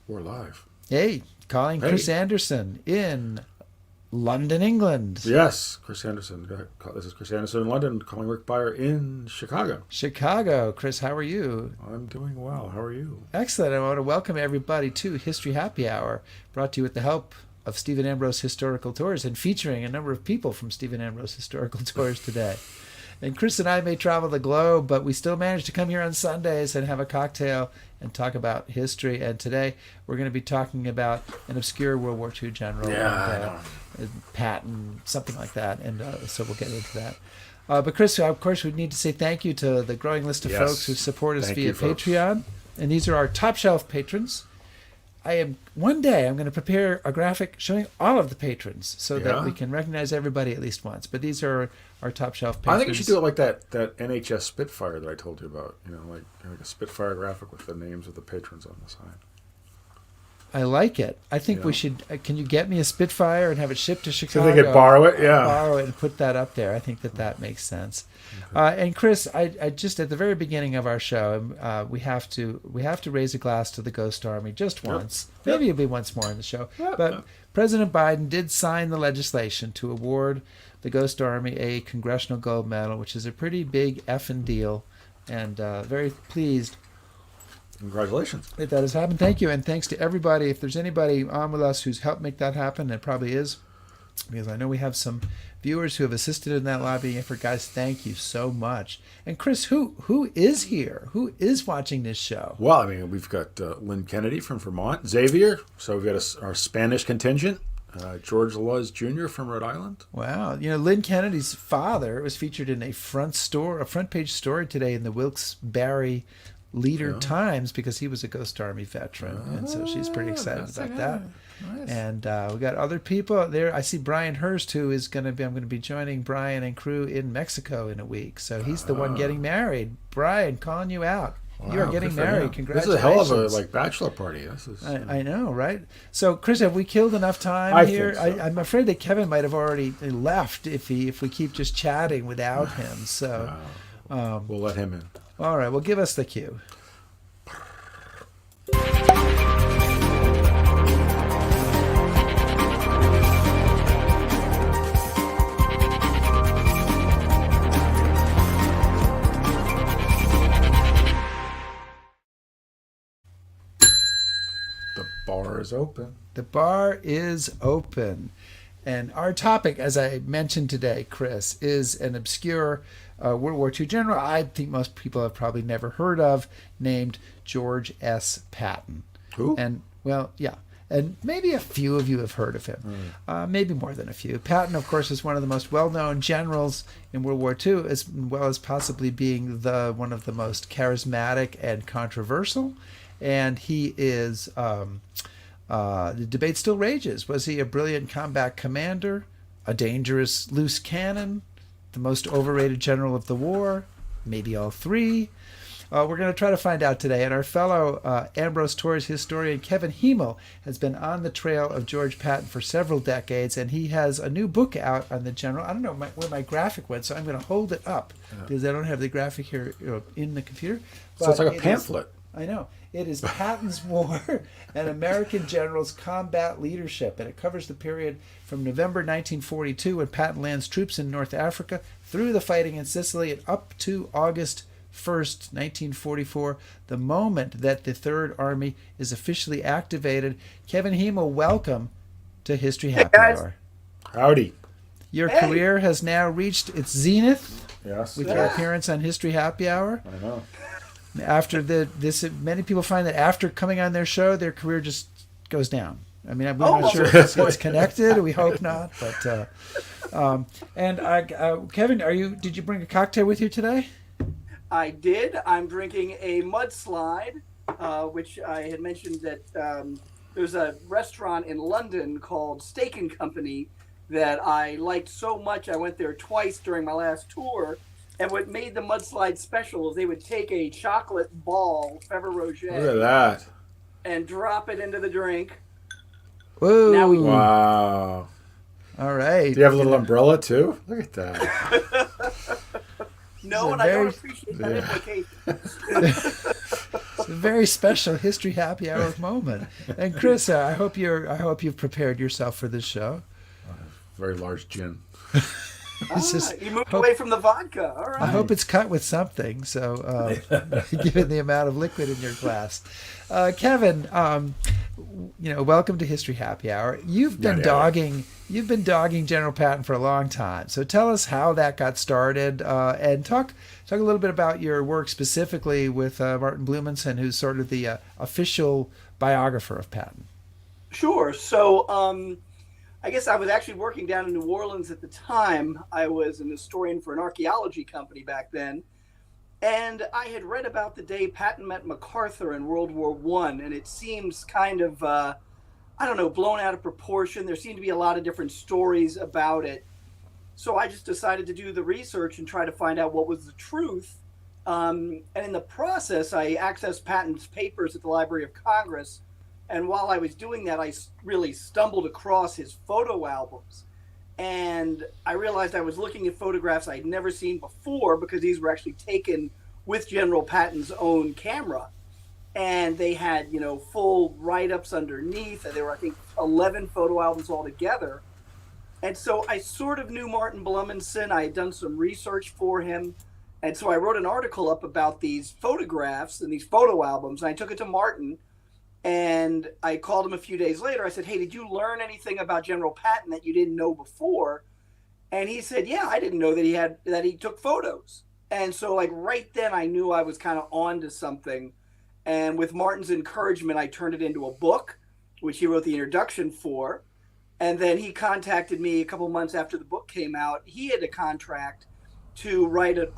We're live. Hey, calling Chris Anderson in London, England. Yes, Chris Anderson. This is Chris Anderson in London, calling Rick Beyer in Chicago. Chicago. Chris, how are you? I'm doing well. How are you? Excellent. I want to welcome everybody to History Happy Hour, brought to you with the help of Stephen Ambrose Historical Tours and featuring a number of people from Stephen Ambrose Historical Tours today. And Chris and I may travel the globe, but we still manage to come here on Sundays and have a cocktail and talk about history. And today we're going to be talking about an obscure World War II general, Patton, something like that. And so we'll get into that. But Chris, of course, we need to say thank you to the growing list of folks who support us via Patreon. And these are our top shelf patrons. One day I'm going to prepare a graphic showing all of the patrons so that we can recognize everybody at least once. But these are our top shelf patrons. I think you should do it like that NHS Spitfire that I told you about. You know, like a Spitfire graphic with the names of the patrons on the side. I like it. I think we should. Can you get me a Spitfire and have it shipped to Chicago? So they could borrow it. Yeah, borrow it and put that up there. I think that makes sense. Okay. And Chris, I just at the very beginning of our show, we have to raise a glass to the Ghost Army just once. Maybe it'll be once more in the show. But President Biden did sign the legislation to award the Ghost Army a Congressional Gold Medal, which is a pretty big effing deal, and very pleased. Congratulations. That has happened. Thank you, and thanks to everybody. If there's anybody on with us who's helped make that happen, it probably is, because I know we have some viewers who have assisted in that lobbying effort. Guys, thank you so much. And Chris, who is here? Who is watching this show? Well, I mean, we've got Lynn Kennedy from Vermont, Xavier. So we've got our Spanish contingent. George Luz Jr. from Rhode Island. Wow. You know, Lynn Kennedy's father was featured in a front page story today in the Wilkes-Barre Leader Times because he was a Ghost Army veteran. And so she's pretty excited about that. Nice. And we got other people there. I see Brian Hurst, who is I'm going to be joining Brian and crew in Mexico in a week. So he's the one getting married. Brian, calling you out. Wow, you are getting married. Congratulations. This is a hell of a bachelor party. This is. I know, right? So, Chris, have we killed enough time here? Think so. I'm afraid that Kevin might have already left if we keep just chatting without him. So we'll let him in. All right. Well, give us the cue. Open. The bar is open. And our topic, as I mentioned today, Chris, is an obscure World War II general I think most people have probably never heard of, named George S. Patton. Who? And, well, yeah. And maybe a few of you have heard of him. Maybe more than a few. Patton, of course, is one of the most well-known generals in World War II, as well as possibly being one of the most charismatic and controversial. And he is... the debate still rages. Was he a brilliant combat commander, a dangerous loose cannon, the most overrated general of the war, maybe all three? We're going to try to find out today. And our fellow Ambrose Tours historian Kevin Hymel has been on the trail of George Patton for several decades, and he has a new book out on the general. I don't know where my graphic went, so I'm going to hold it up because I don't have the graphic here in the computer. So it's like a pamphlet. I know. It is Patton's War and American Generals' Combat Leadership, and it covers the period from November 1942, when Patton lands troops in North Africa, through the fighting in Sicily, and up to August 1st, 1944, the moment that the Third Army is officially activated. Kevin Hymel, welcome to History Happy Hour. Howdy. Your career has now reached its zenith with your appearance on History Happy Hour. I know. After many people find that after coming on their show, their career just goes down. I mean, we're not sure if it's connected. We hope not. But Kevin, did you bring a cocktail with you today? I did. I'm drinking a mudslide, which I had mentioned that there's a restaurant in London called Steak and Company that I liked so much. I went there twice during my last tour. And what made the mudslide special is they would take a chocolate ball, Ferrero Rocher, look at that, and drop it into the drink. Whoa! Wow! All right. Do you have a little umbrella too? Look at that. No, and I don't appreciate that implication. a very special history happy hour moment. And Chris, I hope you've prepared yourself for this show. Very large gin. You moved away from the vodka. All right. I hope it's cut with something. So, given the amount of liquid in your glass, Kevin, welcome to History Happy Hour. You've been dogging General Patton for a long time. So tell us how that got started, and talk a little bit about your work specifically with Martin Blumenson, who's sort of the official biographer of Patton. Sure. So, I guess I was actually working down in New Orleans at the time. I was an historian for an archaeology company back then. And I had read about the day Patton met MacArthur in World War I. And it seems kind of, blown out of proportion. There seemed to be a lot of different stories about it. So I just decided to do the research and try to find out what was the truth. And in the process, I accessed Patton's papers at the Library of Congress. And while I was doing that, I really stumbled across his photo albums. And I realized I was looking at photographs I'd never seen before, because these were actually taken with General Patton's own camera. And they had, full write-ups underneath. And there were, I think, 11 photo albums altogether. And so I sort of knew Martin Blumenson. I had done some research for him. And so I wrote an article up about these photographs and these photo albums. And I took it to Martin. And I called him a few days later. I said, hey, did you learn anything about General Patton that you didn't know before? And he said, yeah, I didn't know that he took photos. And so right then I knew I was kind of on to something. And with Martin's encouragement, I turned it into a book, which he wrote the introduction for. And then he contacted me a couple months after the book came out. He had a contract to write a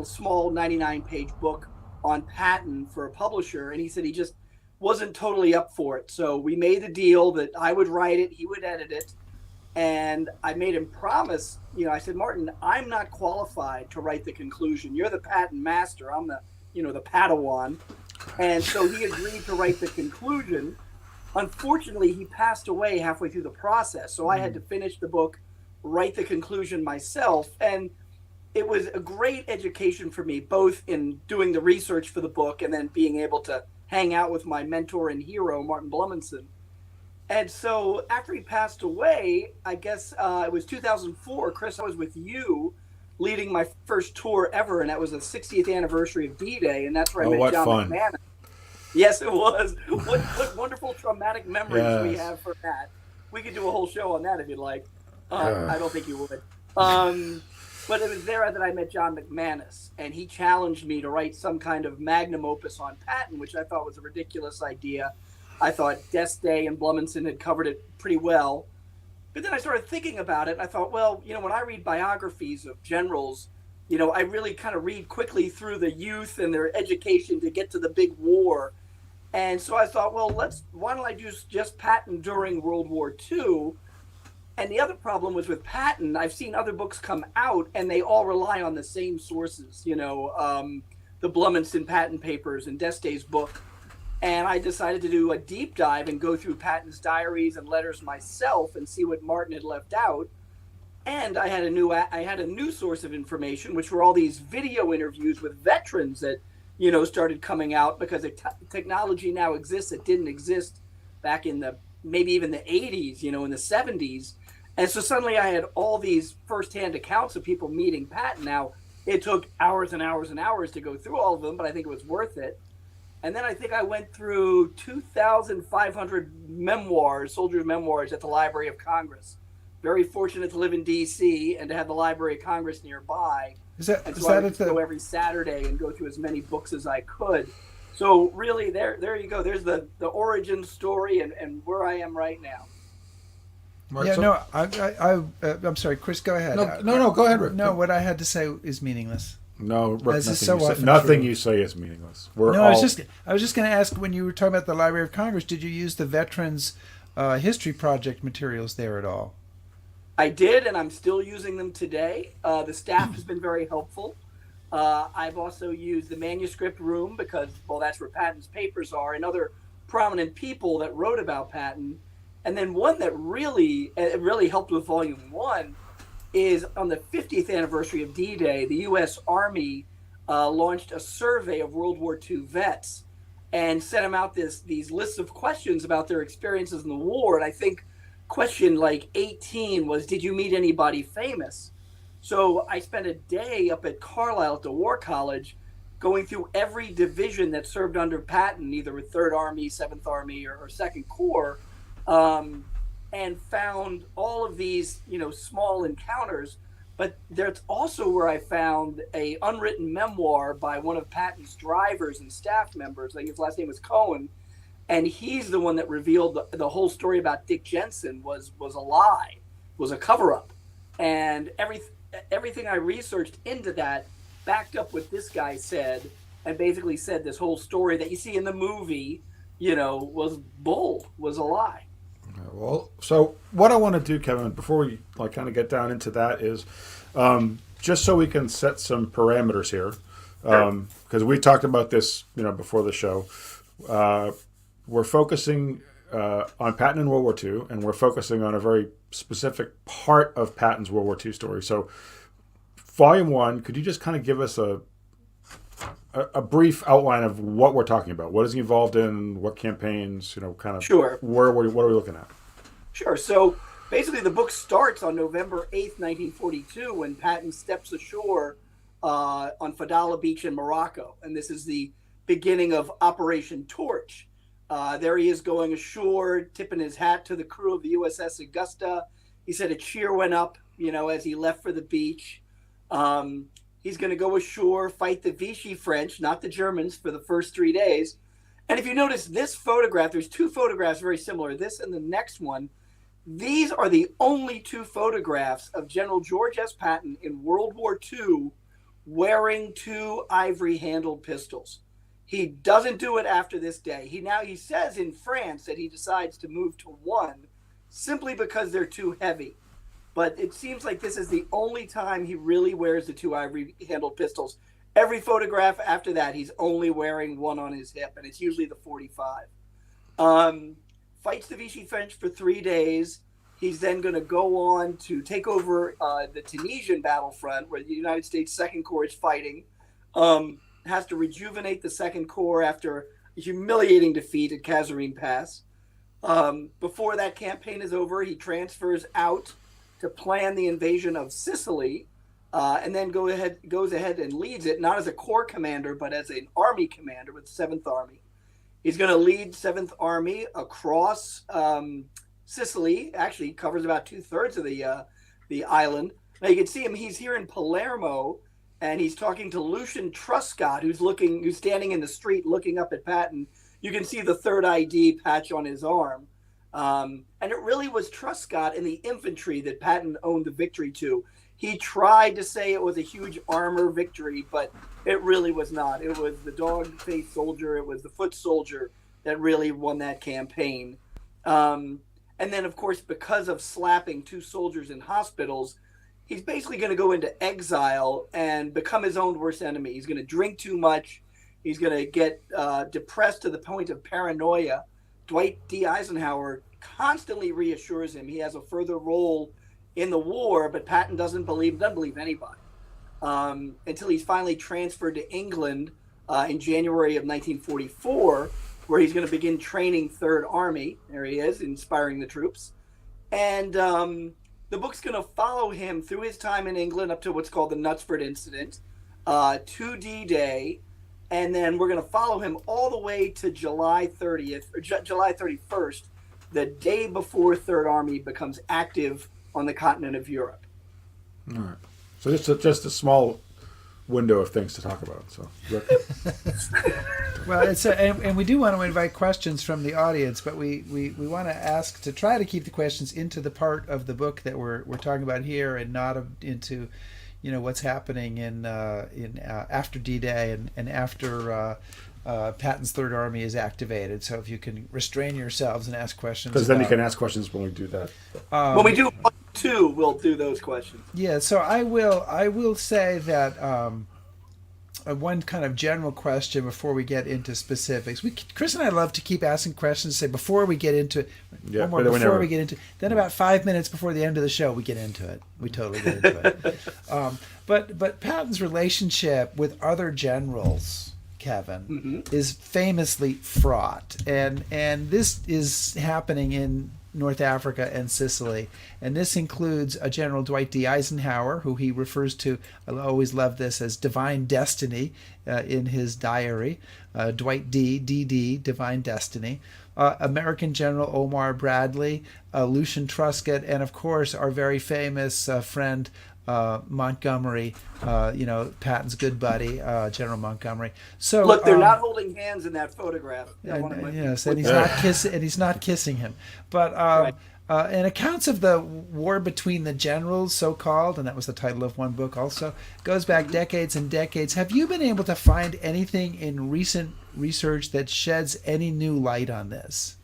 small 99-page book on Patton for a publisher. And he said he just wasn't totally up for it. So we made the deal that I would write it, he would edit it. And I made him promise, I said, Martin, I'm not qualified to write the conclusion. You're the Patton master. I'm the Padawan. And so he agreed to write the conclusion. Unfortunately, he passed away halfway through the process. So I had to finish the book, write the conclusion myself. And it was a great education for me, both in doing the research for the book and then being able to hang out with my mentor and hero, Martin Blumenson. And so after he passed away, I guess it was 2004, Chris, I was with you leading my first tour ever, and that was the 60th anniversary of D-Day, and that's where I met John McManus. Yes, it was. What wonderful traumatic memories we have for that. We could do a whole show on that if you'd like. I don't think you would. But it was there that I met John McManus, and he challenged me to write some kind of magnum opus on Patton, which I thought was a ridiculous idea. I thought Day and Blumenson had covered it pretty well. But then I started thinking about it, and I thought, well, when I read biographies of generals, I really kind of read quickly through the youth and their education to get to the big war. And so I thought, well, why don't I do just Patton during World War II? And the other problem was with Patton, I've seen other books come out and they all rely on the same sources, the Blumenson Patton papers and D'Este's book. And I decided to do a deep dive and go through Patton's diaries and letters myself and see what Martin had left out. And I had a new source of information, which were all these video interviews with veterans that, started coming out because technology now exists that didn't exist back in maybe even the 80s, in the 70s. And so suddenly I had all these firsthand accounts of people meeting Patton. Now, it took hours and hours and hours to go through all of them, but I think it was worth it. And then I think I went through 2,500 memoirs, soldiers' memoirs at the Library of Congress. Very fortunate to live in D.C. and to have the Library of Congress nearby. I would go every Saturday and go through as many books as I could. So really, there you go. There's the origin story and where I am right now. Mark, I'm sorry, Chris, go ahead. No, go ahead, Rick. No, what I had to say is meaningless. No, Rick, nothing you say is meaningless. I was just going to ask, when you were talking about the Library of Congress, did you use the Veterans History Project materials there at all? I did, and I'm still using them today. The staff has been very helpful. I've also used the manuscript room because, that's where Patton's papers are, and other prominent people that wrote about Patton. And then one that really helped with Volume 1 is on the 50th anniversary of D-Day, the U.S. Army launched a survey of World War II vets. and sent them out these lists of questions about their experiences in the war. And I think question like 18 was, did you meet anybody famous? So I spent a day up at Carlisle at the War College going through every division that served under Patton, either with 3rd Army, 7th Army, or 2nd Corps, and found all of these, small encounters. But that's also where I found a unwritten memoir by one of Patton's drivers and staff members. I think his last name was Cohen. And he's the one that revealed the whole story about Dick Jensen was a lie, was a cover-up. And everything I researched into that backed up what this guy said, and basically said this whole story that you see in the movie, was a lie. Well, so what I want to do, Kevin, before we kind of get down into that is just so we can set some parameters here, because we talked about this, before the show. We're focusing on Patton in World War II, and we're focusing on a very specific part of Patton's World War II story. So, Volume 1, could you just kind of give us a brief outline of what we're talking about? What is he involved in? What campaigns? Kind of. Sure. What are we looking at? Sure. So basically, the book starts on November 8th, 1942, when Patton steps ashore on Fadala Beach in Morocco, and this is the beginning of Operation Torch. There he is going ashore, tipping his hat to the crew of the USS Augusta. He said a cheer went up, as he left for the beach. He's going to go ashore, fight the Vichy French, not the Germans, for the first 3 days. And if you notice this photograph, there's 2 photographs very similar, this and the next one. These are the only 2 photographs of General George S. Patton in World War II wearing 2 ivory-handled pistols. He doesn't do it after this day. He says in France that he decides to move to 1 simply because they're too heavy. But it seems like this is the only time he really wears the 2 ivory-handled pistols. Every photograph after that, he's only wearing 1 on his hip, and it's usually the 45. Fights the Vichy French for 3 days. He's then going to go on to take over the Tunisian battlefront, where the United States 2nd Corps is fighting. Has to rejuvenate the 2nd Corps after a humiliating defeat at Kasserine Pass. Before that campaign is over, he transfers out to plan the invasion of Sicily, and then goes ahead and leads it, not as a corps commander, but as an army commander with 7th Army. He's going to lead 7th Army across Sicily. Actually, covers about 2/3 of the island. Now you can see him. He's here in Palermo, and he's talking to Lucian Truscott, who's standing in the street looking up at Patton. You can see the 3rd ID patch on his arm. And it really was Truscott in the infantry that Patton owned the victory to. He tried to say it was a huge armor victory, but it really was not. It was the dog-faced soldier, it was the foot soldier that really won that campaign. And then, of course, because of slapping 2 soldiers in hospitals, he's basically going to go into exile and become his own worst enemy. He's going to drink too much. He's going to get depressed to the point of paranoia. Dwight D. Eisenhower constantly reassures him he has a further role in the war, but Patton doesn't believe anybody until he's finally transferred to England in January of 1944, where he's going to begin training 3rd Army. There he is, inspiring the troops. And the book's going to follow him through his time in England up to what's called the Knutsford Incident, to D-Day, and then we're going to follow him all the way to July 30th, or July 31st, the day before 3rd Army becomes active on the continent of Europe. All right. So just a small window of things to talk about. So, well, and we do want to invite questions from the audience, but we want to try to keep the questions into the part of the book that we're talking about here, and not into what's happening in after D-Day and after Patton's 3rd Army is activated. So if you can restrain yourselves and ask questions, because then you can ask questions when we do that. When we do 2, we'll do those questions. Yeah. So I will say that one kind of general question before we get into specifics. Chris and I love to keep asking questions. Say before we get into we get into. Then about 5 minutes before the end of the show, we get into it. We totally get into it. But Patton's relationship with other generals, Kevin, is famously fraught, and this is happening in North Africa and Sicily, and this includes a General Dwight D. Eisenhower, who he refers to. I always love this as divine destiny in his diary. Dwight D. D.D. Divine Destiny. American General Omar Bradley, Lucian Truscott, and of course our very famous friend Montgomery, Patton's good buddy, General Montgomery. So look, they're not holding hands in that photograph. Yes, and he's not kissing him. But Right. and accounts of the war between the generals, so-called, and that was the title of one book also, goes back decades and decades. Have you been able to find anything in recent research that sheds any new light on this?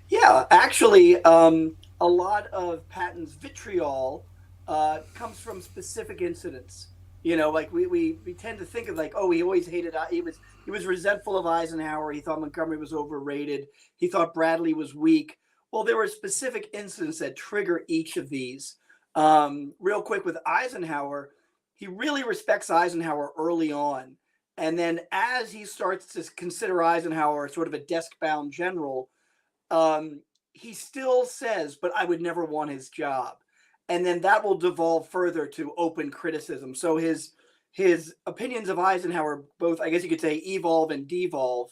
Yeah, actually, a lot of Patton's vitriol comes from specific incidents. Like we tend to think of like, oh, he always hated. He was resentful of Eisenhower. He thought Montgomery was overrated. He thought Bradley was weak. Well, there were specific incidents that trigger each of these. Real quick with Eisenhower, he really respects Eisenhower early on, and then as he starts to consider Eisenhower sort of a desk-bound general, he still says, "But I would never want his job." And then that will devolve further to open criticism. So his opinions of Eisenhower both, I guess you could say, evolve and devolve.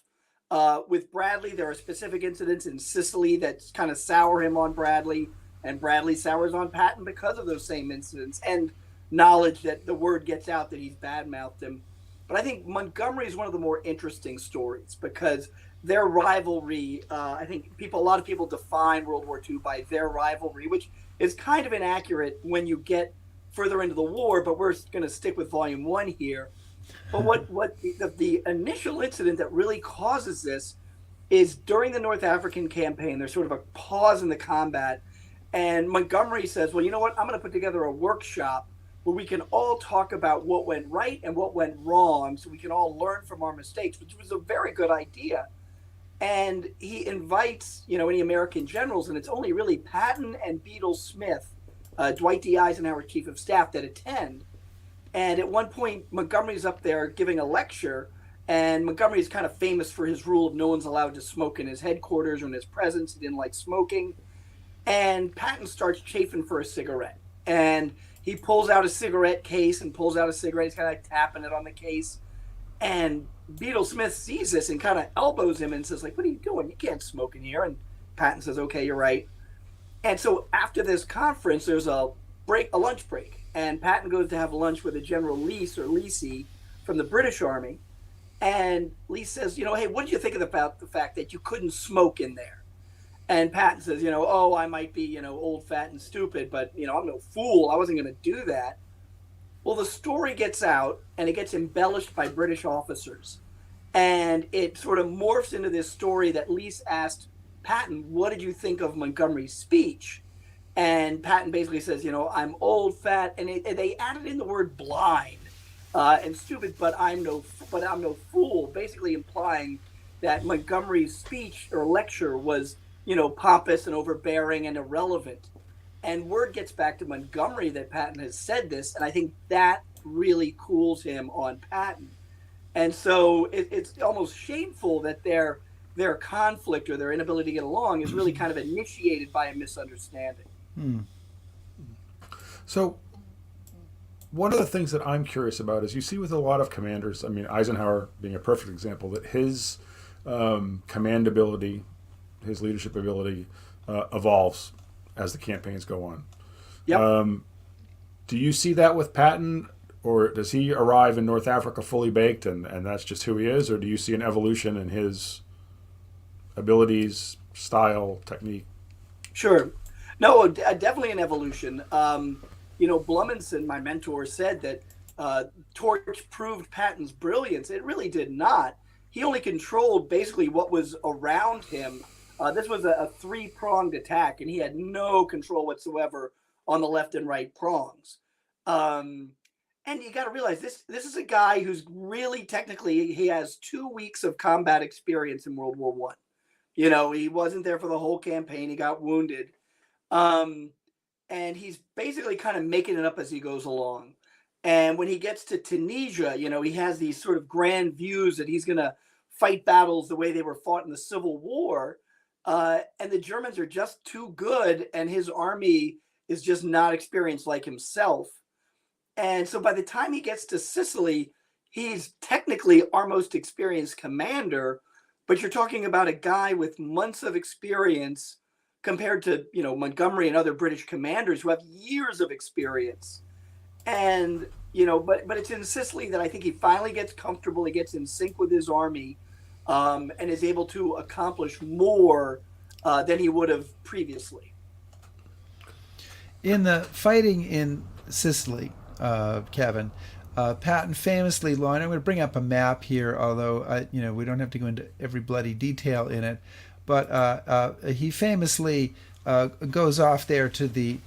With Bradley, there are specific incidents in Sicily that kind of sour him on Bradley, and Bradley sours on Patton because of those same incidents and knowledge that the word gets out that he's badmouthed him. But I think Montgomery is one of the more interesting stories because their rivalry, I think a lot of people define World War II by their rivalry, which is kind of inaccurate when you get further into the war, but we're going to stick with volume 1 here. But what the initial incident that really causes this is during the North African campaign, there's sort of a pause in the combat, and Montgomery says, well, you know what, I'm going to put together a workshop where we can all talk about what went right and what went wrong so we can all learn from our mistakes, which was a very good idea. And he invites, any American generals, and it's only really Patton and Bedell Smith, Dwight D. Eisenhower chief of staff, that attend. And at one point, Montgomery's up there giving a lecture, and Montgomery is kind of famous for his rule of no one's allowed to smoke in his headquarters or in his presence. He didn't like smoking. And Patton starts chafing for a cigarette. And he pulls out a cigarette case and pulls out a cigarette. He's kind of like tapping it on the case. And Bedell Smith sees this and kind of elbows him and says, like, what are you doing? You can't smoke in here. And Patton says, okay, you're right. And so after this conference, there's a lunch break. And Patton goes to have lunch with a General Lacey from the British Army. And Lee says, hey, what did you think about the fact that you couldn't smoke in there? And Patton says, oh, I might be, old, fat, and stupid, but, I'm no fool. I wasn't going to do that. Well, the story gets out, and it gets embellished by British officers. And it sort of morphs into this story that Lease asked Patton, what did you think of Montgomery's speech? And Patton basically says, I'm old, fat, and they added in the word blind and stupid, but I'm no fool, basically implying that Montgomery's speech or lecture was, pompous and overbearing and irrelevant. And word gets back to Montgomery that Patton has said this, and I think that really cools him on Patton. And so it's almost shameful that their conflict or their inability to get along is really kind of initiated by a misunderstanding. So one of the things that I'm curious about is you see with a lot of commanders, Eisenhower being a perfect example, that his command ability, his leadership ability evolves as the campaigns go on. Yep. Do you see that with Patton, or does he arrive in North Africa fully baked and that's just who he is, or do you see an evolution in his abilities, style, technique? Sure. No, definitely an evolution. Blumenson, my mentor, said that Torch proved Patton's brilliance. It really did not. He only controlled basically what was around him. This was a three-pronged attack, and he had no control whatsoever on the left and right prongs. And you got to realize this is a guy who's really technically, he has 2 weeks of combat experience in World War I. He wasn't there for the whole campaign. He got wounded. And he's basically kind of making it up as he goes along. And when he gets to Tunisia, he has these sort of grand views that he's going to fight battles the way they were fought in the Civil War. And the Germans are just too good, and his army is just not experienced like himself. And so by the time he gets to Sicily, he's technically our most experienced commander, but you're talking about a guy with months of experience compared to, Montgomery and other British commanders who have years of experience. And, but it's in Sicily that I think he finally gets comfortable. He gets in sync with his army, and is able to accomplish more than he would have previously. In the fighting in Sicily, Kevin, Patton famously launched. I'm going to bring up a map here, although we don't have to go into every bloody detail in it. But he famously goes off there to the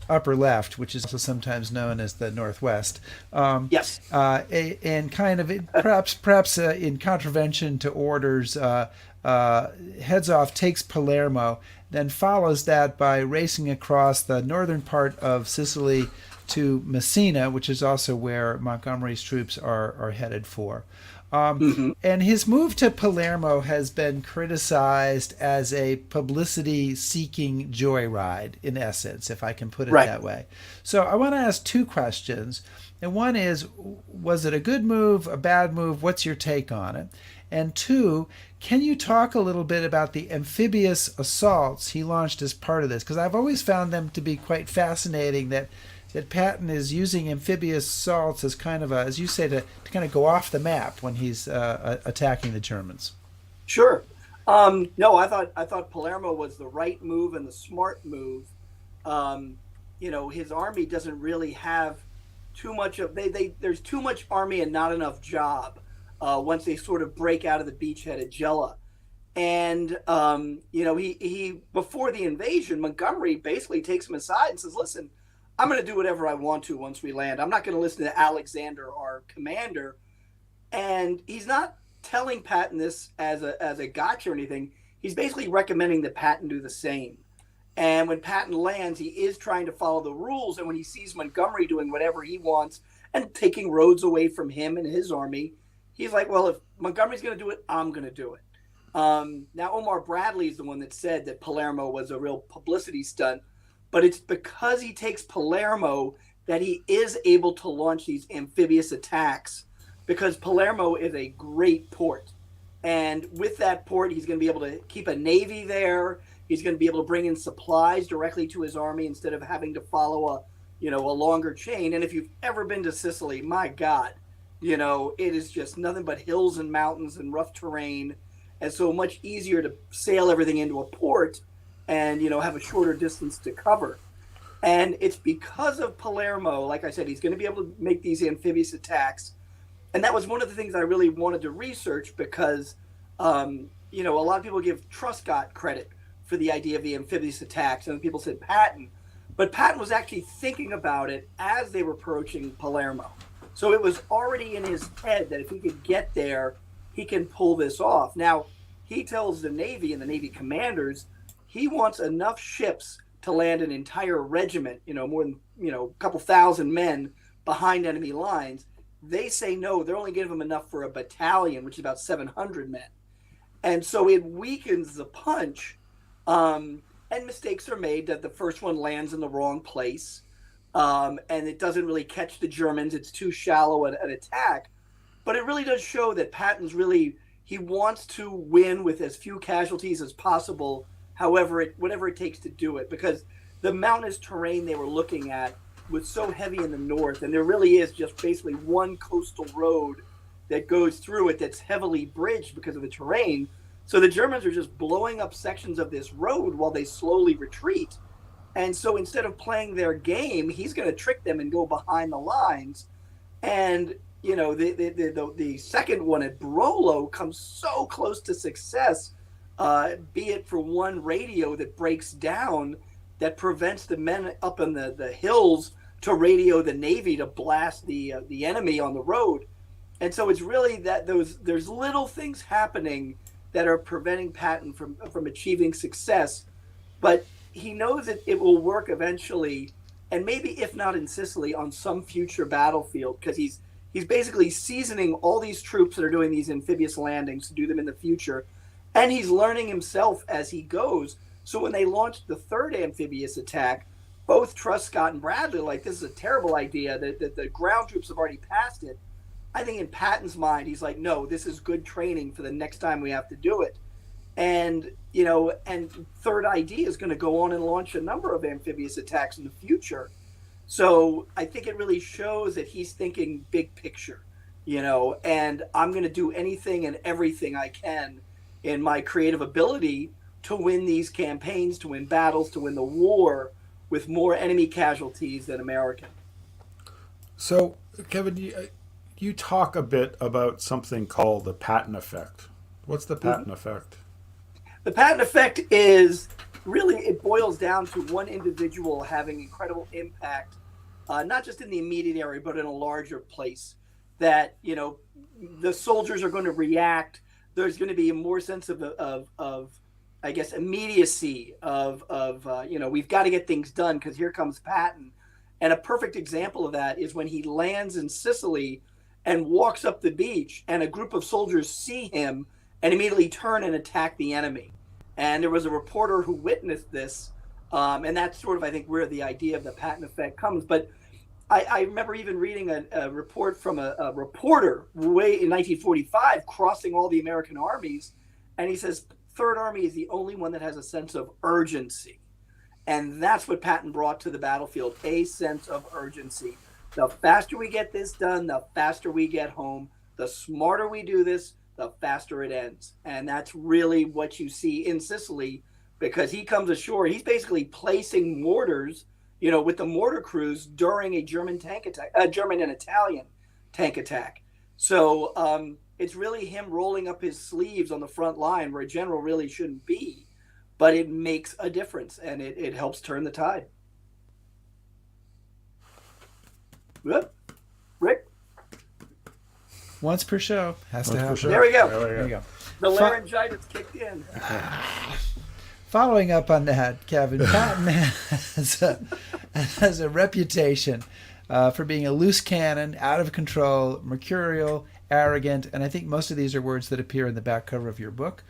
upper left, which is also sometimes known as the northwest. Yes. And kind of perhaps in contravention to orders, heads off, takes Palermo, then follows that by racing across the northern part of Sicily to Messina, which is also where Montgomery's troops are headed for. And his move to Palermo has been criticized as a publicity-seeking joyride, in essence, if I can put it that way. So I want to ask two questions. And one is, was it a good move, a bad move? What's your take on it? And two, can you talk a little bit about the amphibious assaults he launched as part of this? Because I've always found them to be quite fascinating, that Patton is using amphibious assaults as kind of as you say, to kind of go off the map when he's attacking the Germans. Sure. No, I thought Palermo was the right move and the smart move. His army doesn't really have too much of there's too much army and not enough job once they sort of break out of the beachhead at Gela. And he before the invasion, Montgomery basically takes him aside and says, "Listen, I'm going to do whatever I want to once we land. I'm not going to listen to Alexander, our commander." And he's not telling Patton this as a gotcha or anything. He's basically recommending that Patton do the same. And when Patton lands, he is trying to follow the rules. And when he sees Montgomery doing whatever he wants and taking roads away from him and his army, he's like, well, if Montgomery's going to do it, I'm going to do it. Now, Omar Bradley is the one that said that Palermo was a real publicity stunt. But it's because he takes Palermo that he is able to launch these amphibious attacks, because Palermo is a great port. And with that port, he's going to be able to keep a navy there. He's going to be able to bring in supplies directly to his army instead of having to follow a longer chain. And if you've ever been to Sicily, my God, it is just nothing but hills and mountains and rough terrain. And so much easier to sail everything into a port and have a shorter distance to cover. And it's because of Palermo, like I said, he's going to be able to make these amphibious attacks. And that was one of the things I really wanted to research, because a lot of people give Truscott credit for the idea of the amphibious attacks, and people said Patton, but Patton was actually thinking about it as they were approaching Palermo. So it was already in his head that if he could get there, he can pull this off. Now, he tells the Navy and the Navy commanders he wants enough ships to land an entire regiment, more than, a couple thousand men behind enemy lines. They say no, they're only giving them enough for a battalion, which is about 700 men. And so it weakens the punch, and mistakes are made that the first one lands in the wrong place, and it doesn't really catch the Germans. It's too shallow an attack. But it really does show that Patton's he wants to win with as few casualties as possible, whatever it takes to do it, because the mountainous terrain they were looking at was so heavy in the north, and there really is just basically one coastal road that goes through it that's heavily bridged because of the terrain. So the Germans are just blowing up sections of this road while they slowly retreat. And so instead of playing their game, he's going to trick them and go behind the lines. And the second one at Barolo comes so close to success, be it for one radio that breaks down that prevents the men up in the hills to radio the Navy to blast the enemy on the road. And so it's really that there's little things happening that are preventing Patton from achieving success, but he knows that it will work eventually and maybe if not in Sicily, on some future battlefield, because he's basically seasoning all these troops that are doing these amphibious landings to do them in the future, and he's learning himself as he goes. So when they launched the third amphibious attack, both Truscott and Bradley are like, this is a terrible idea, that the ground troops have already passed it. I think in Patton's mind, he's like, no, this is good training for the next time we have to do it. And, and Third ID is going to go on and launch a number of amphibious attacks in the future. So I think it really shows that he's thinking big picture, and I'm going to do anything and everything I can in my creative ability to win these campaigns, to win battles, to win the war with more enemy casualties than American. So, Kevin, you talk a bit about something called the Patton effect. What's the Patton effect? The Patton effect is really, it boils down to one individual having incredible impact, not just in the immediate area, but in a larger place. That, the soldiers are going to react. There's going to be a more sense of I guess, immediacy of we've got to get things done because here comes Patton. And a perfect example of that is when he lands in Sicily and walks up the beach, and a group of soldiers see him and immediately turn and attack the enemy. And there was a reporter who witnessed this, and that's sort of, I think, where the idea of the Patton effect comes. But I remember even reading a report from a reporter way in 1945 crossing all the American armies, and he says, Third Army is the only one that has a sense of urgency. And that's what Patton brought to the battlefield, a sense of urgency. The faster we get this done, the faster we get home. The smarter we do this, the faster it ends. And that's really what you see in Sicily, because he comes ashore. He's basically placing mortars, with the mortar crews during a German tank attack, German and Italian tank attack. So it's really him rolling up his sleeves on the front line where a general really shouldn't be, but it makes a difference, and it helps turn the tide. Good. Rick? Once per show. Has to happen. There we go. There we go. The laryngitis kicked in. Following up on that, Kevin, Patton has a reputation for being a loose cannon, out of control, mercurial, arrogant, and I think most of these are words that appear in the back cover of your book.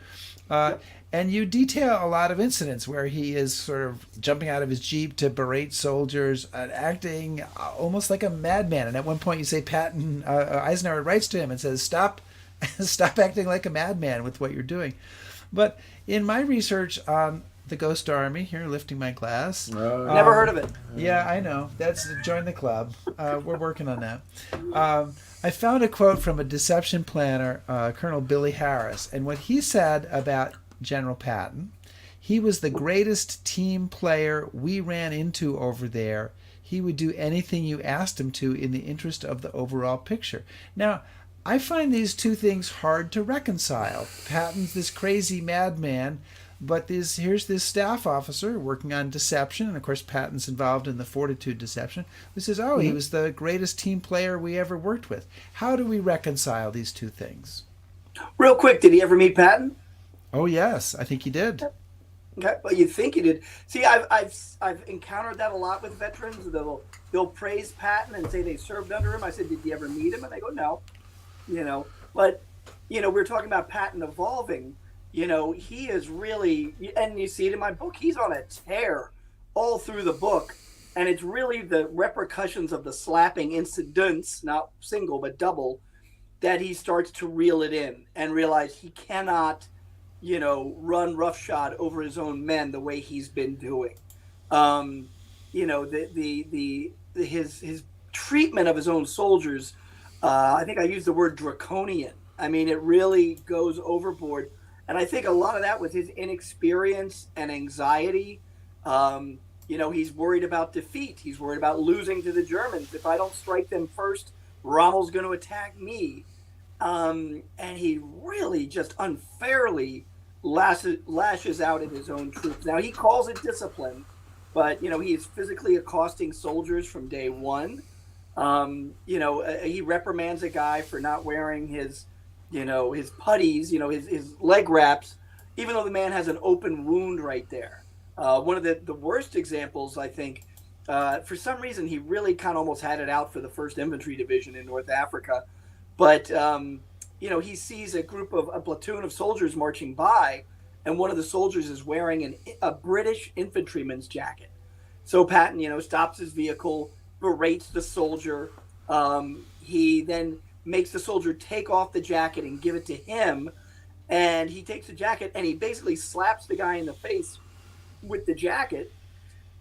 And you detail a lot of incidents where he is sort of jumping out of his Jeep to berate soldiers and acting almost like a madman. And at one point you say Patton, Eisenhower writes to him and says, stop acting like a madman with what you're doing. But in my research on the Ghost Army, here lifting my glass. Never heard of it. Yeah, I know. That's join the club. We're working on that. I found a quote from a deception planner, Colonel Billy Harris, and what he said about General Patton: he was the greatest team player we ran into over there. He would do anything you asked him to in the interest of the overall picture. Now, I find these two things hard to reconcile. Patton's this crazy madman, but here's this staff officer working on deception, and of course Patton's involved in the fortitude deception, who says, he was the greatest team player we ever worked with. How do we reconcile these two things? Real quick, did he ever meet Patton? Oh, yes, I think he did. Okay, well, you think he did. See, I've encountered that a lot with veterans. They'll praise Patton and say they served under him. I said, did you ever meet him? And they go, no. But we're talking about Patton evolving. He is really, and you see it in my book, he's on a tear all through the book. And it's really the repercussions of the slapping incidents, not single, but double, that he starts to reel it in and realize he cannot, run roughshod over his own men the way he's been doing. His treatment of his own soldiers, I think I used the word draconian. I mean, it really goes overboard. And I think a lot of that was his inexperience and anxiety. He's worried about defeat. He's worried about losing to the Germans. If I don't strike them first, Rommel's going to attack me. And he really just unfairly lashes out at his own troops. Now, he calls it discipline, but, he is physically accosting soldiers from day one. He reprimands a guy for not wearing his puttees, his leg wraps, even though the man has an open wound right there. One of the worst examples, I think, For some reason, he really kind of almost had it out for the 1st Infantry Division in North Africa. But, he sees a platoon of soldiers marching by, and one of the soldiers is wearing a British infantryman's jacket. So Patton, stops his vehicle, berates the soldier. He then makes the soldier take off the jacket and give it to him. And he takes the jacket and he basically slaps the guy in the face with the jacket,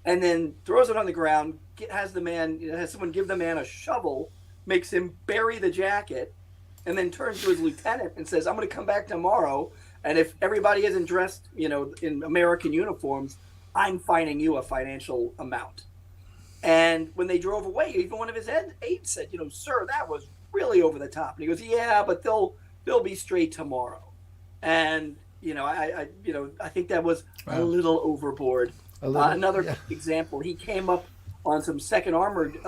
and then throws it on the ground, has someone give the man a shovel, makes him bury the jacket, and then turns to his lieutenant and says, I'm going to come back tomorrow, and if everybody isn't dressed, in American uniforms, I'm fining you a financial amount. And when they drove away, even one of his aides said, sir, that was really over the top. And he goes, yeah, but they'll be straight tomorrow. And, I think that was a little overboard. Another example, he came up on some 2nd Armored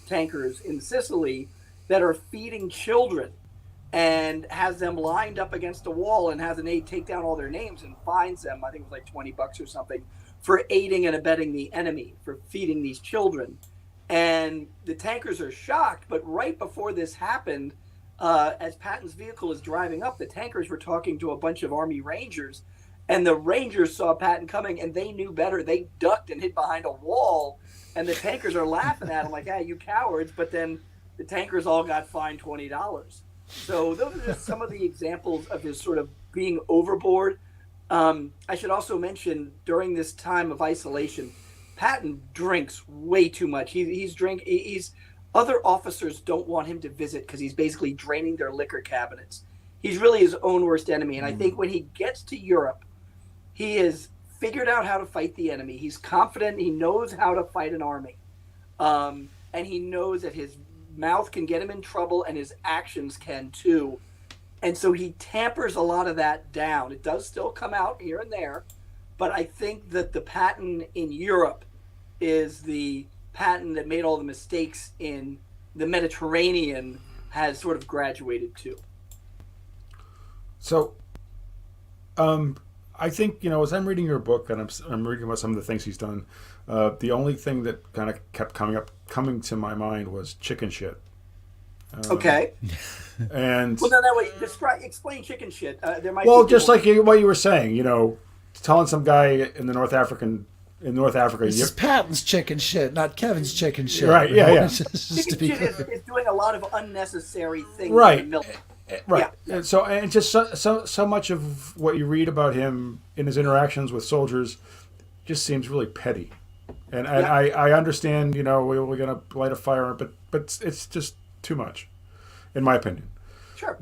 tankers in Sicily that are feeding children, and has them lined up against a wall and has an aide take down all their names and fines them, I think it was like $20 or something, for aiding and abetting the enemy, for feeding these children. And the tankers are shocked, but right before this happened, as Patton's vehicle is driving up, the tankers were talking to a bunch of Army Rangers, and the Rangers saw Patton coming, and they knew better. They ducked and hid behind a wall, and the tankers are laughing at him like, you cowards, but then the tankers all got fined $20. So those are just some of the examples of his sort of being overboard. I should also mention, during this time of isolation, Patton drinks way too much. Other officers don't want him to visit because he's basically draining their liquor cabinets. He's really his own worst enemy. And I think when he gets to Europe, he has figured out how to fight the enemy. He's confident. He knows how to fight an army. And he knows that his mouth can get him in trouble and his actions can too. And so he tampers a lot of that down. It does still come out here and there. But I think that the Patton in Europe is the Patton that made all the mistakes in the Mediterranean has sort of graduated too. So, I think, as I'm reading your book and I'm reading about some of the things he's done, the only thing that kind of kept coming to my mind was chicken shit. Okay. And well, then that way, explain chicken shit. There might just like what you were saying, telling some guy in North Africa. This is Patton's chicken shit, not Kevin's chicken shit. Right? Yeah. Chicken shit is doing a lot of unnecessary things. Right. In the military. Right. Yeah. And just so much of what you read about him in his interactions with soldiers just seems really petty. And I understand, we're going to light a fire, but it's just too much, in my opinion. Sure.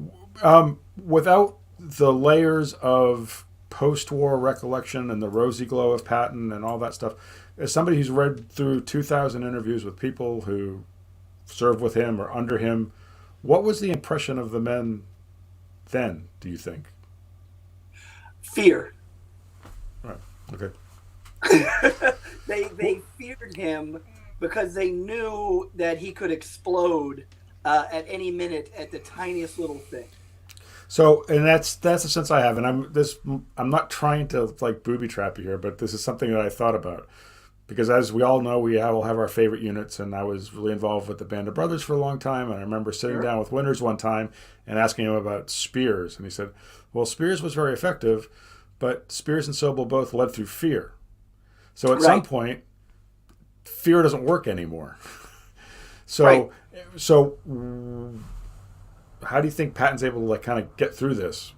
Without the layers of post-war recollection and the rosy glow of Patton and all that stuff, as somebody who's read through 2,000 interviews with people who served with him or under him, what was the impression of the men then, do you think? Fear. Right. Okay. They feared him because they knew that he could explode at any minute at the tiniest little thing. So, and that's the sense I have, and I'm not trying to like booby trap you here, but this is something that I thought about, because as we all know, we all have our favorite units, and I was really involved with the Band of Brothers for a long time, and I remember sitting down with Winters one time and asking him about spears, and he said, well, spears was very effective, but spears and Sobel both led through fear. So at some point, fear doesn't work anymore. So how do you think Patton's able to like kind of get through this?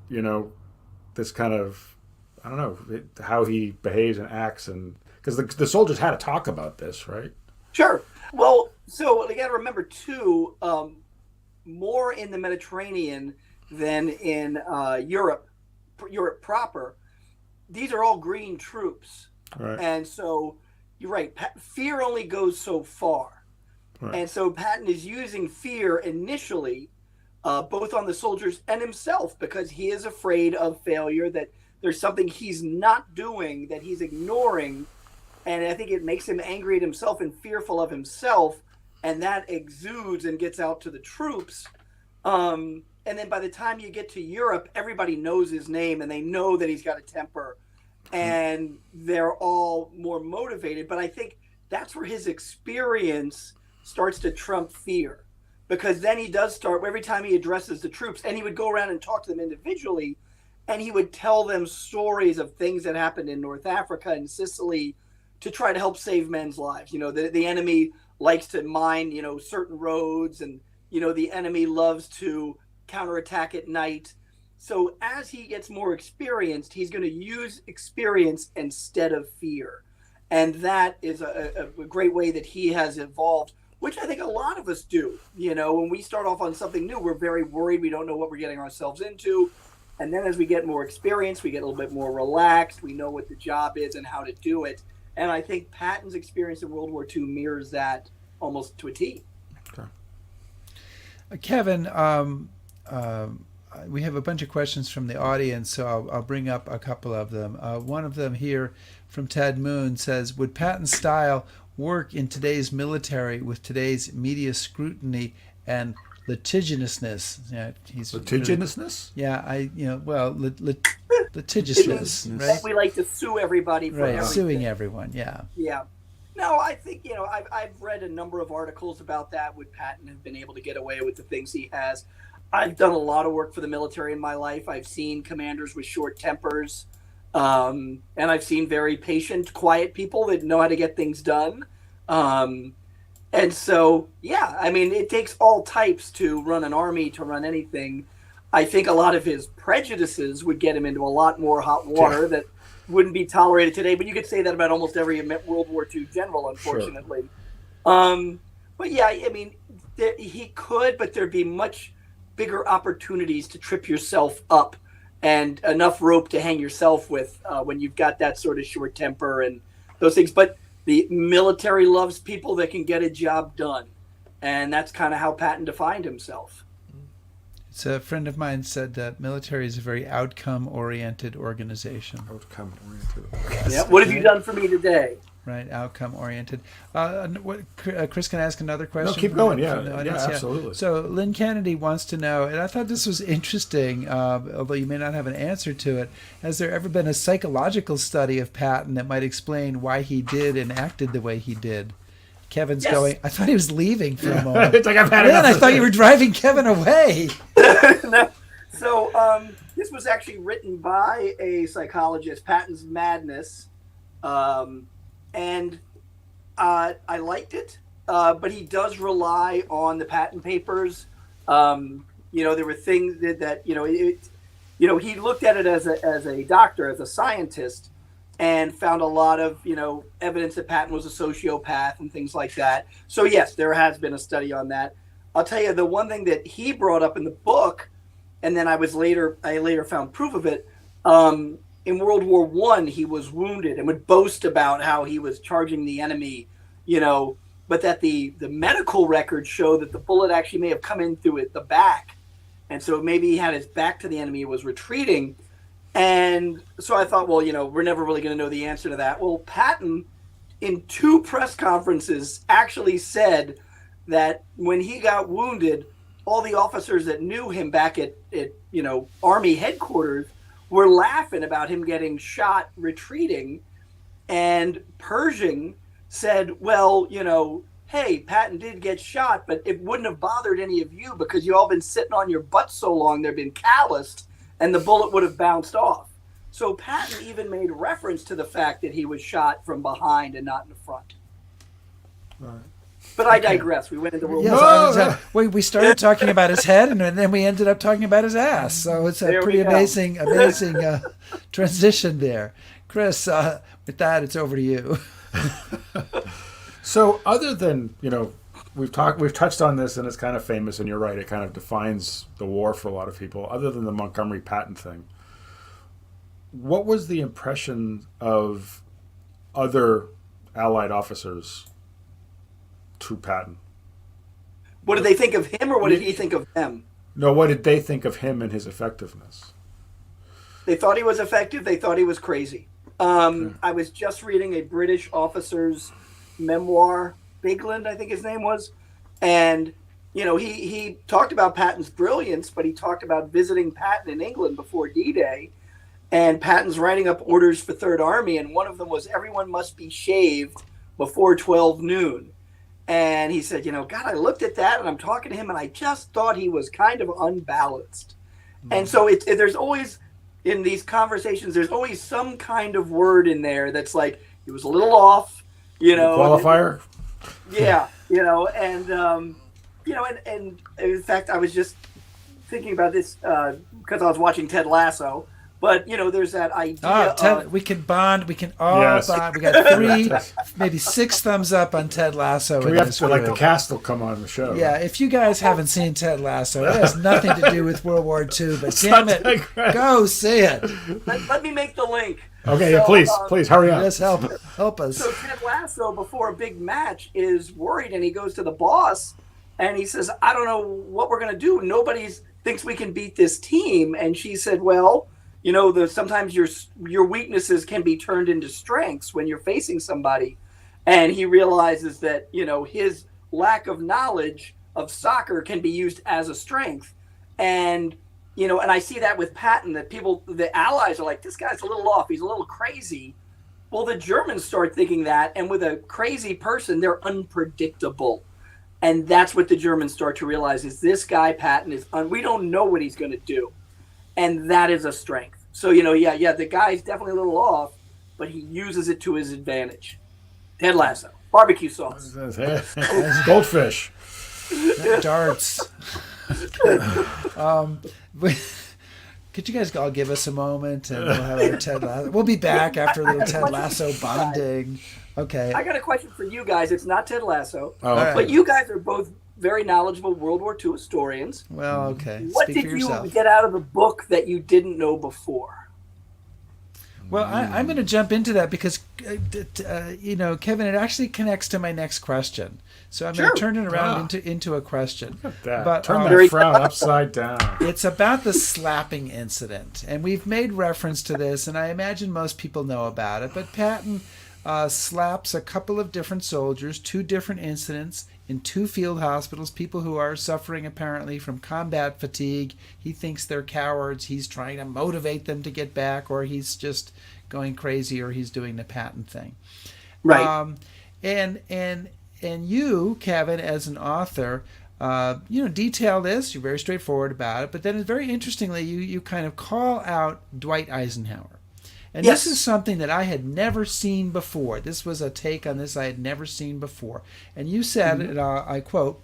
This kind of, I don't know, how he behaves and acts, and because the soldiers had to talk about this, right? Sure. Well, so you got to remember too, more in the Mediterranean than in Europe proper. These are all green troops, Right. And so you're right. Fear only goes so far, Right. and so Patton is using fear initially. Both on the soldiers and himself, because he is afraid of failure, that there's something he's not doing, that he's ignoring, and I think it makes him angry at himself and fearful of himself, and that exudes and gets out to the troops. And then by the time you get to Europe, everybody knows his name, and they know that he's got a temper, and they're all more motivated. But I think that's where his experience starts to trump fear. Because then he does start, every time he addresses the troops, and he would go around and talk to them individually, and he would tell them stories of things that happened in North Africa and Sicily to try to help save men's lives. You know, the enemy likes to mine, you know, certain roads, and, you know, the enemy loves to counterattack at night. So as he gets more experienced, he's going to use experience instead of fear. And that is a great way that he has evolved, which I think a lot of us do. You know, when we start off on something new, we're very worried. We don't know what we're getting ourselves into. And then as we get more experience, we get a little bit more relaxed. We know what the job is and how to do it. And I think Patton's experience in World War II mirrors that almost to a T. Okay. Kevin, we have a bunch of questions from the audience, so I'll bring up a couple of them. One of them here from Ted Moon says, would Patton's style work in today's military with today's media scrutiny and litigiousness? Yeah, Litigiousness? Litigiousness, right? We like to sue everybody for everything. Suing everyone, yeah. Yeah. No, I think, you know, I've read a number of articles about that. Would Patton have been able to get away with the things he has? I've done a lot of work for the military in my life. I've seen commanders with short tempers, and I've seen very patient, quiet people that know how to get things done. And so, yeah, I mean, it takes all types to run an army, to run anything. I think a lot of his prejudices would get him into a lot more hot water that wouldn't be tolerated today. But you could say that about almost every World War II general, unfortunately. Sure. But yeah, I mean, he could, but there'd be much bigger opportunities to trip yourself up and enough rope to hang yourself with when you've got that sort of short temper and those things. But the military loves people that can get a job done. And that's kind of how Patton defined himself. So a friend of mine said that military is a very outcome-oriented organization. Outcome-oriented. Yeah. What have you done for me today? Right, outcome-oriented. Chris, can I ask another question? No, keep going. Yeah, audience? absolutely. So Lynn Kennedy wants to know, and I thought this was interesting, although you may not have an answer to it. Has there ever been a psychological study of Patton that might explain why he did and acted the way he did? Kevin's going, I thought he was leaving for a moment. It's like I've had enough. I thought you were driving Kevin away. No. So this was actually written by a psychologist, Patton's Madness. And I liked it, but he does rely on the Patton papers. You know, there were things that he looked at it as a doctor, as a scientist, and found a lot of, evidence that Patton was a sociopath and things like that. So yes, there has been a study on that. I'll tell you, the one thing that he brought up in the book, and then I later found proof of it. In World War I, he was wounded and would boast about how he was charging the enemy, but that the medical records show that the bullet actually may have come in through the back. And so maybe he had his back to the enemy, was retreating. And so I thought, well, we're never really going to know the answer to that. Well, Patton, in 2 press conferences, actually said that when he got wounded, all the officers that knew him back at Army headquarters were laughing about him getting shot retreating. And Pershing said, well, hey, Patton did get shot, but it wouldn't have bothered any of you because you all been sitting on your butts so long they've been calloused and the bullet would have bounced off. So Patton even made reference to the fact that he was shot from behind and not in the front. Right. But I digress. We went into World War We started talking about his head, and then we ended up talking about his ass. So it's a pretty amazing transition there. Chris, with that, it's over to you. So other than, we've touched on this, and it's kind of famous, and you're right, it kind of defines the war for a lot of people. Other than the Montgomery Patton thing, what was the impression of other Allied officers to Patton? What did they think of him, or what did he think of them? No, what did they think of him and his effectiveness? They thought he was effective. They thought he was crazy. I was just reading a British officer's memoir, Bigland, I think his name was. And, he talked about Patton's brilliance, but he talked about visiting Patton in England before D-Day. And Patton's writing up orders for Third Army, and one of them was everyone must be shaved before 12 noon. And he said, God, I looked at that and I'm talking to him and I just thought he was kind of unbalanced. And so there's always, in these conversations, there's always some kind of word in there that's like, he was a little off, Qualifier? Yeah, and in fact, I was just thinking about this because I was watching Ted Lasso. But there's that idea. Ted, we can bond. We can all bond. We got 3, maybe 6 thumbs up on Ted Lasso. We have to, like, the cast will come on the show. Yeah, right? if you guys haven't seen Ted Lasso, it has nothing to do with World War II. But damn it, go see it. Let me make the link. Okay, so, please hurry up. Just help us. So Ted Lasso, before a big match, is worried, and he goes to the boss, and he says, "I don't know what we're gonna do. Nobody thinks we can beat this team." And she said, "Well, sometimes your weaknesses can be turned into strengths when you're facing somebody." And he realizes that, his lack of knowledge of soccer can be used as a strength. And, and I see that with Patton, that the allies are like, this guy's a little off. He's a little crazy. Well, the Germans start thinking that. And with a crazy person, they're unpredictable. And that's what the Germans start to realize is this guy, Patton, we don't know what he's going to do. And that is a strength. So, the guy's definitely a little off, but he uses it to his advantage. Ted Lasso, barbecue sauce. Goldfish. Darts. Could you guys all give us a moment and we'll have our Ted Lasso? We'll be back after a little Ted Lasso bonding. Okay. I got a question for you guys. It's not Ted Lasso, okay. But you guys are both very knowledgeable World War II historians. Well, okay. What did you get out of the book that you didn't know before? Well, I'm going to jump into that because, Kevin, it actually connects to my next question. So I'm going to turn it around into a question. Look at that. But, turn that frown upside down. It's about the slapping incident. And we've made reference to this, and I imagine most people know about it. But Patton slaps a couple of different soldiers, 2 different incidents in 2 field hospitals, people who are suffering apparently from combat fatigue. He thinks they're cowards. He's trying to motivate them to get back, or he's just going crazy, or he's doing the Patton thing. Right. And you, Kevin, as an author, detail this. You're very straightforward about it. But then very interestingly, you kind of call out Dwight Eisenhower. And This is something that I had never seen before. This was a take on this I had never seen before. And you said, and I quote,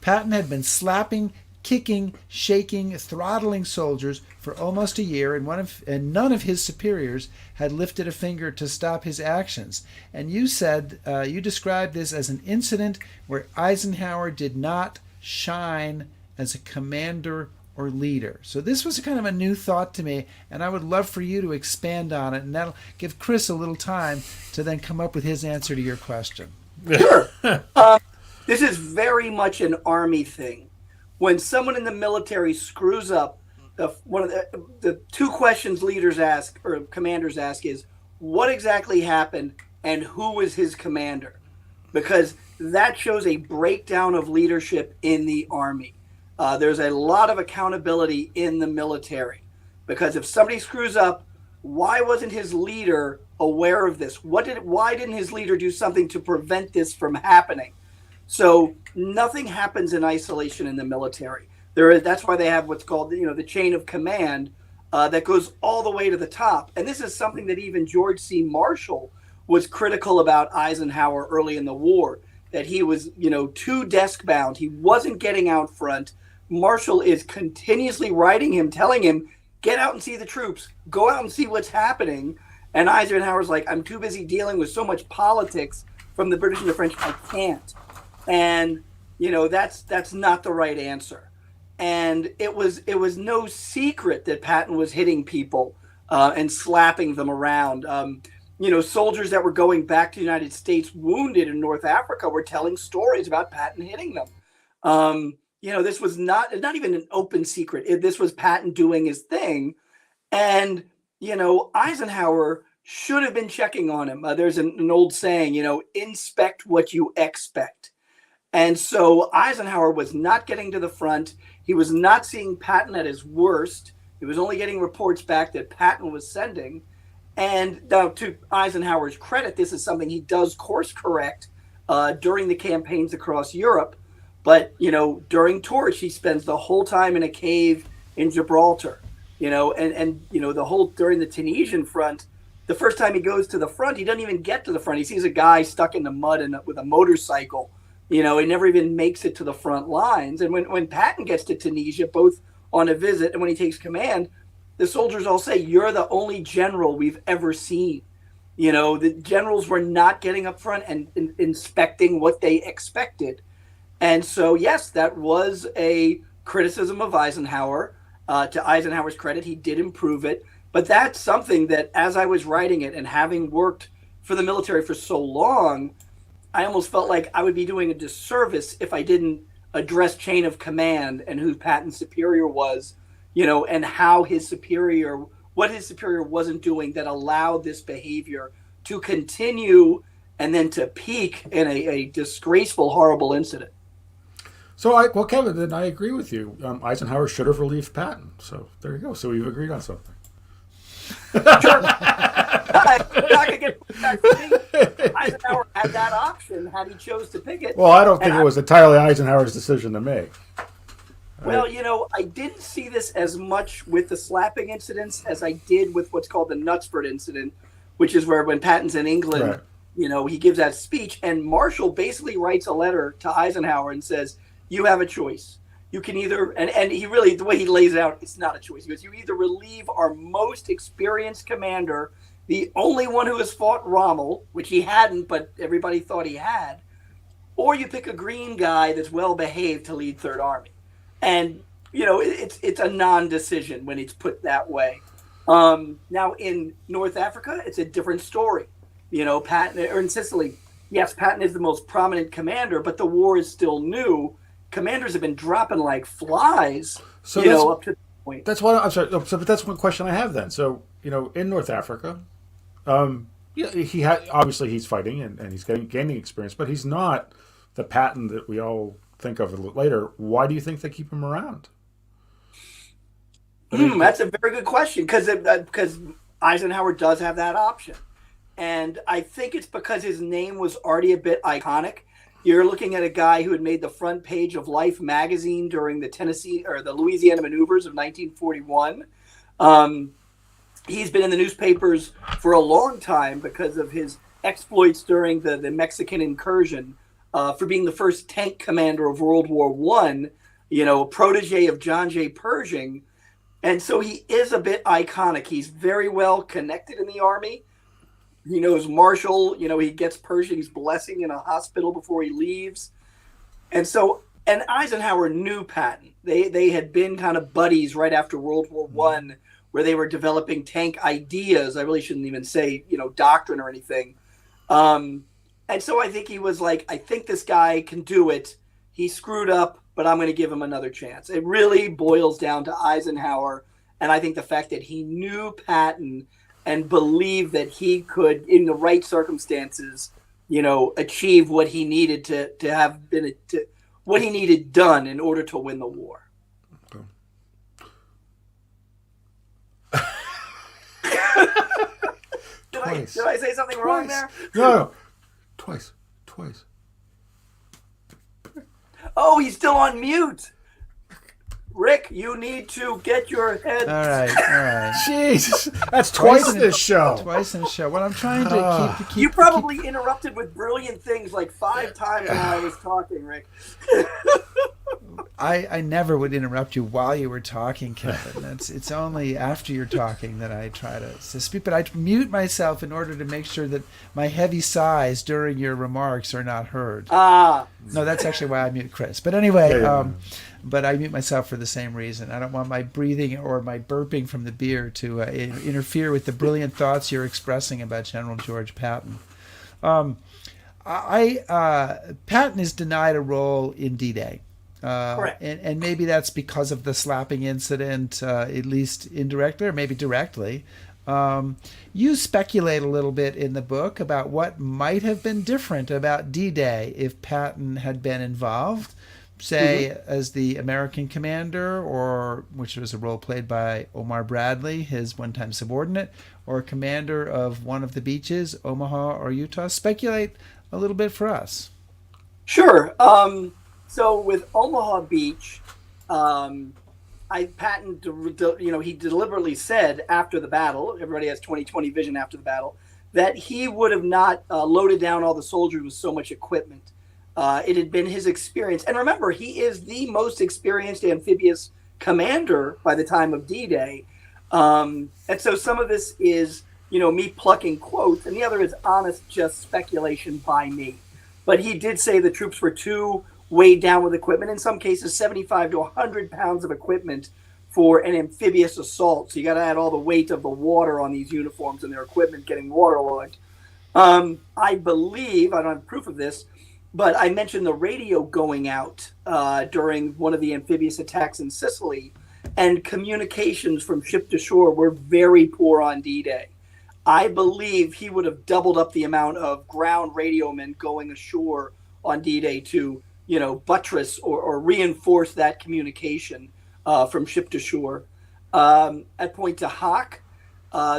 Patton had been slapping, kicking, shaking, throttling soldiers for almost a year, and none of his superiors had lifted a finger to stop his actions. And you said, you described this as an incident where Eisenhower did not shine as a commander or leader. So this was kind of a new thought to me, and I would love for you to expand on it, and that'll give Chris a little time to then come up with his answer to your question. Sure. This is very much an Army thing. When someone in the military screws up, one of the 2 questions leaders ask or commanders ask is, what exactly happened and who was his commander? Because that shows a breakdown of leadership in the Army. There's a lot of accountability in the military, because if somebody screws up, why wasn't his leader aware of this? Why didn't his leader do something to prevent this from happening? So nothing happens in isolation in the military. That's why they have what's called the chain of command that goes all the way to the top. And this is something that even George C. Marshall was critical about Eisenhower early in the war, that he was too desk bound. He wasn't getting out front. Marshall is continuously writing him, telling him, get out and see the troops, go out and see what's happening. And Eisenhower's like, I'm too busy dealing with so much politics from the British and the French, I can't. And, that's not the right answer. And it was no secret that Patton was hitting people and slapping them around. Soldiers that were going back to the United States wounded in North Africa were telling stories about Patton hitting them. This was not even an open secret. This was Patton doing his thing. And, Eisenhower should have been checking on him. There's an old saying, inspect what you expect. And so Eisenhower was not getting to the front. He was not seeing Patton at his worst. He was only getting reports back that Patton was sending. And now, to Eisenhower's credit, this is something he does course correct during the campaigns across Europe. But, during tours, he spends the whole time in a cave in Gibraltar, and the whole during the Tunisian front. The first time he goes to the front, he doesn't even get to the front. He sees a guy stuck in the mud with a motorcycle. He never even makes it to the front lines. And when Patton gets to Tunisia, both on a visit and when he takes command, the soldiers all say, "You're the only general we've ever seen." The generals were not getting up front and inspecting what they expected. And so, yes, that was a criticism of Eisenhower. To Eisenhower's credit, he did improve it. But that's something that, as I was writing it and having worked for the military for so long, I almost felt like I would be doing a disservice if I didn't address chain of command and who Patton's superior was, and how what his superior wasn't doing that allowed this behavior to continue and then to peak in a disgraceful, horrible incident. So, Kevin, then I agree with you. Eisenhower should have relieved Patton. So there you go. So we've agreed on something. Sure. I could get back to me. Eisenhower had that option had he chose to pick it. Well, I don't think it was entirely Eisenhower's decision to make. Well, I didn't see this as much with the slapping incidents as I did with what's called the Knutsford incident, which is where when Patton's in England, he gives that speech, and Marshall basically writes a letter to Eisenhower and says, "You have a choice. You can either," and he really, the way he lays it out, it's not a choice. He goes, "You either relieve our most experienced commander, the only one who has fought Rommel," which he hadn't, but everybody thought he had, "or you pick a green guy that's well behaved to lead Third Army." And it's a non-decision when it's put that way. Now in North Africa, it's a different story. Patton, or in Sicily, yes, Patton is the most prominent commander, but the war is still new. Commanders have been dropping like flies, up to the point. That's why I'm sorry. So, but that's one question I have then. So, in North Africa, he obviously he's fighting and he's gaining experience, but he's not the Patton that we all think of later. Why do you think they keep him around? That's a very good question because Eisenhower does have that option, and I think it's because his name was already a bit iconic. You're looking at a guy who had made the front page of Life magazine during the Louisiana maneuvers of 1941. He's been in the newspapers for a long time because of his exploits during the Mexican incursion, for being the first tank commander of World War I, a protege of John J. Pershing. And so he is a bit iconic. He's very well connected in the Army. He knows Marshall, he gets Pershing's blessing in a hospital before he leaves. And Eisenhower knew Patton. They had been kind of buddies right after World War I, where they were developing tank ideas. I really shouldn't even say, doctrine or anything. And so I think he was like, I think this guy can do it. He screwed up, but I'm going to give him another chance. It really boils down to Eisenhower. And I think the fact that he knew Patton and believed that he could, in the right circumstances, achieve what he needed what he needed done in order to win the war. Did I say something wrong there? No. Twice. Oh, he's still on mute. Rick, you need to get your head. All right. Jeez, that's twice in this show. Twice in the show. Well, I'm trying to keep. You probably interrupted with brilliant things like 5 times while I was talking, Rick. I never would interrupt you while you were talking, Kevin. It's only after you're talking that I try to speak. But I mute myself in order to make sure that my heavy sighs during your remarks are not heard. No, that's actually why I mute Chris. But anyway, but I mute myself for the same reason. I don't want my breathing or my burping from the beer to interfere with the brilliant thoughts you're expressing about General George Patton. Patton is denied a role in D-Day. Correct. And maybe that's because of the slapping incident, at least indirectly or maybe directly. You speculate a little bit in the book about what might have been different about D-Day if Patton had been involved. say, as the American commander, or which was a role played by Omar Bradley, his one-time subordinate, or commander of one of the beaches, Omaha or Utah? Speculate a little bit for us. Sure. So with Omaha Beach, Patton, he deliberately said after the battle, everybody has 20/20 vision after the battle, that he would have not loaded down all the soldiers with so much equipment. It had been his experience. And remember, he is the most experienced amphibious commander by the time of D-Day. And so some of this is, me plucking quotes, and the other is honest, just speculation by me. But he did say the troops were too weighed down with equipment, in some cases 75 to 100 pounds of equipment for an amphibious assault. So you got to add all the weight of the water on these uniforms and their equipment getting waterlogged. I believe, I don't have proof of this, but I mentioned the radio going out during one of the amphibious attacks in Sicily, and communications from ship to shore were very poor on D-Day. I believe he would have doubled up the amount of ground radio men going ashore on D-Day to, buttress or reinforce that communication from ship to shore. At Pointe du Hoc,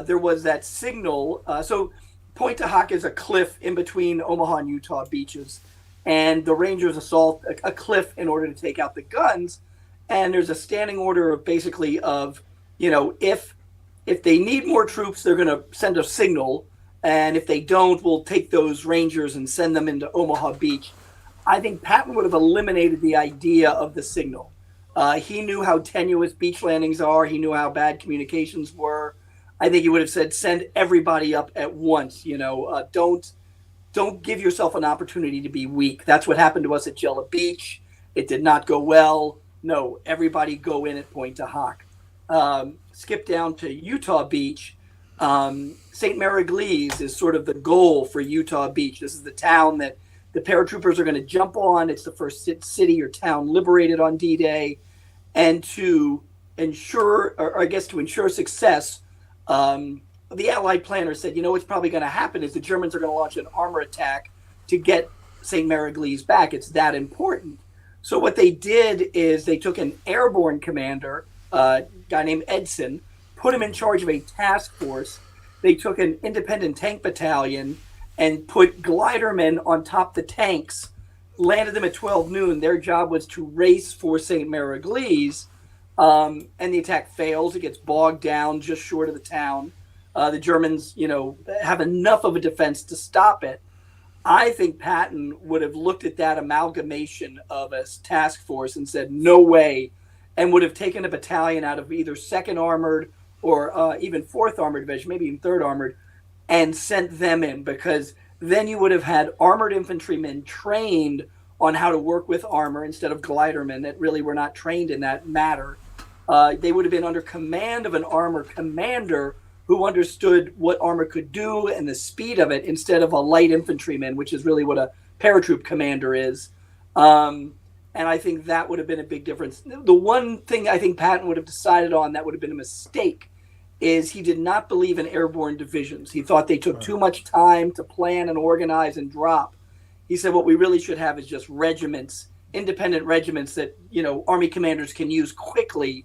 there was that signal. So Pointe du Hoc is a cliff in between Omaha and Utah beaches, and the Rangers assault a cliff in order to take out the guns. And there's a standing order of if they need more troops, they're going to send a signal. And if they don't, we'll take those Rangers and send them into Omaha Beach. I think Patton would have eliminated the idea of the signal. He knew how tenuous beach landings are. He knew how bad communications were. I think he would have said, send everybody up at once. Don't give yourself an opportunity to be weak. That's what happened to us at Jello Beach. It did not go well. No, everybody go in at Pointe du Hoc. Skip down to Utah Beach. St. Mary-Glees is sort of the goal for Utah Beach. This is the town that the paratroopers are going to jump on. It's the first city or town liberated on D-Day. And to ensure success, the Allied planners said, what's probably going to happen is the Germans are going to launch an armor attack to get St. Mary-Glees back. It's that important. So what they did is they took an airborne commander, a guy named Edson, put him in charge of a task force. They took an independent tank battalion and put glidermen on top the tanks, landed them at 12 noon. Their job was to race for St. Mary-Glees, and the attack fails. It gets bogged down just short of the town. The Germans, have enough of a defense to stop it. I think Patton would have looked at that amalgamation of a task force and said, no way, and would have taken a battalion out of either 2nd Armored or even 4th Armored Division, maybe even 3rd Armored, and sent them in, because then you would have had armored infantrymen trained on how to work with armor instead of glidermen that really were not trained in that matter. They would have been under command of an armor commander who understood what armor could do and the speed of it, instead of a light infantryman, which is really what a paratroop commander is. And I think that would have been a big difference. The one thing I think Patton would have decided on that would have been a mistake is he did not believe in airborne divisions. He thought they took too much time to plan and organize and drop. He said what we really should have is just regiments, independent regiments that, Army commanders can use quickly.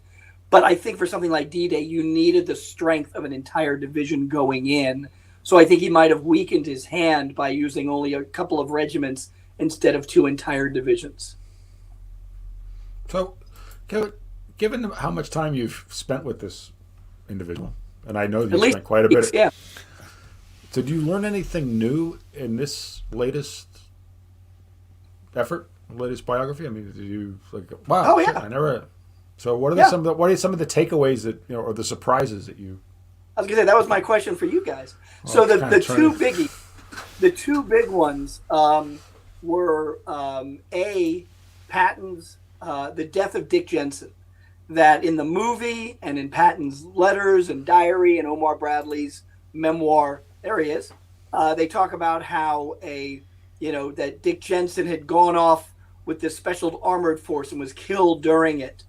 But I think for something like D-Day, you needed the strength of an entire division going in. So I think he might have weakened his hand by using only a couple of regiments instead of 2 entire divisions. So, Kevin, given how much time you've spent with this individual, and I know you spent quite a bit. Yeah. Did you learn anything new in this latest effort, latest biography? I mean, did you wow? Oh, yeah. Shit, I never. So, what are what are some of the takeaways that or the surprises that you? I was gonna say that was my question for you guys. So the two big ones were Patton's the death of Dick Jensen. That in the movie and in Patton's letters and diary and Omar Bradley's memoir, there he is. They talk about how that Dick Jensen had gone off with this special armored force and was killed during it.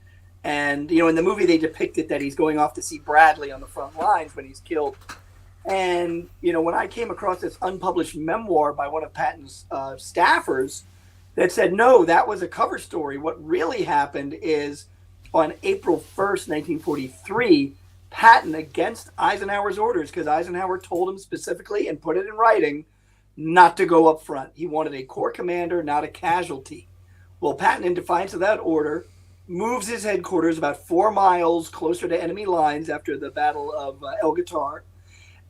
And, in the movie, they depicted that he's going off to see Bradley on the front lines when he's killed. And, when I came across this unpublished memoir by one of Patton's staffers, that said, no, that was a cover story. What really happened is on April 1st, 1943, Patton, against Eisenhower's orders, because Eisenhower told him specifically and put it in writing not to go up front. He wanted a corps commander, not a casualty. Well, Patton, in defiance of that order, moves his headquarters about 4 miles closer to enemy lines after the Battle of El Guitar.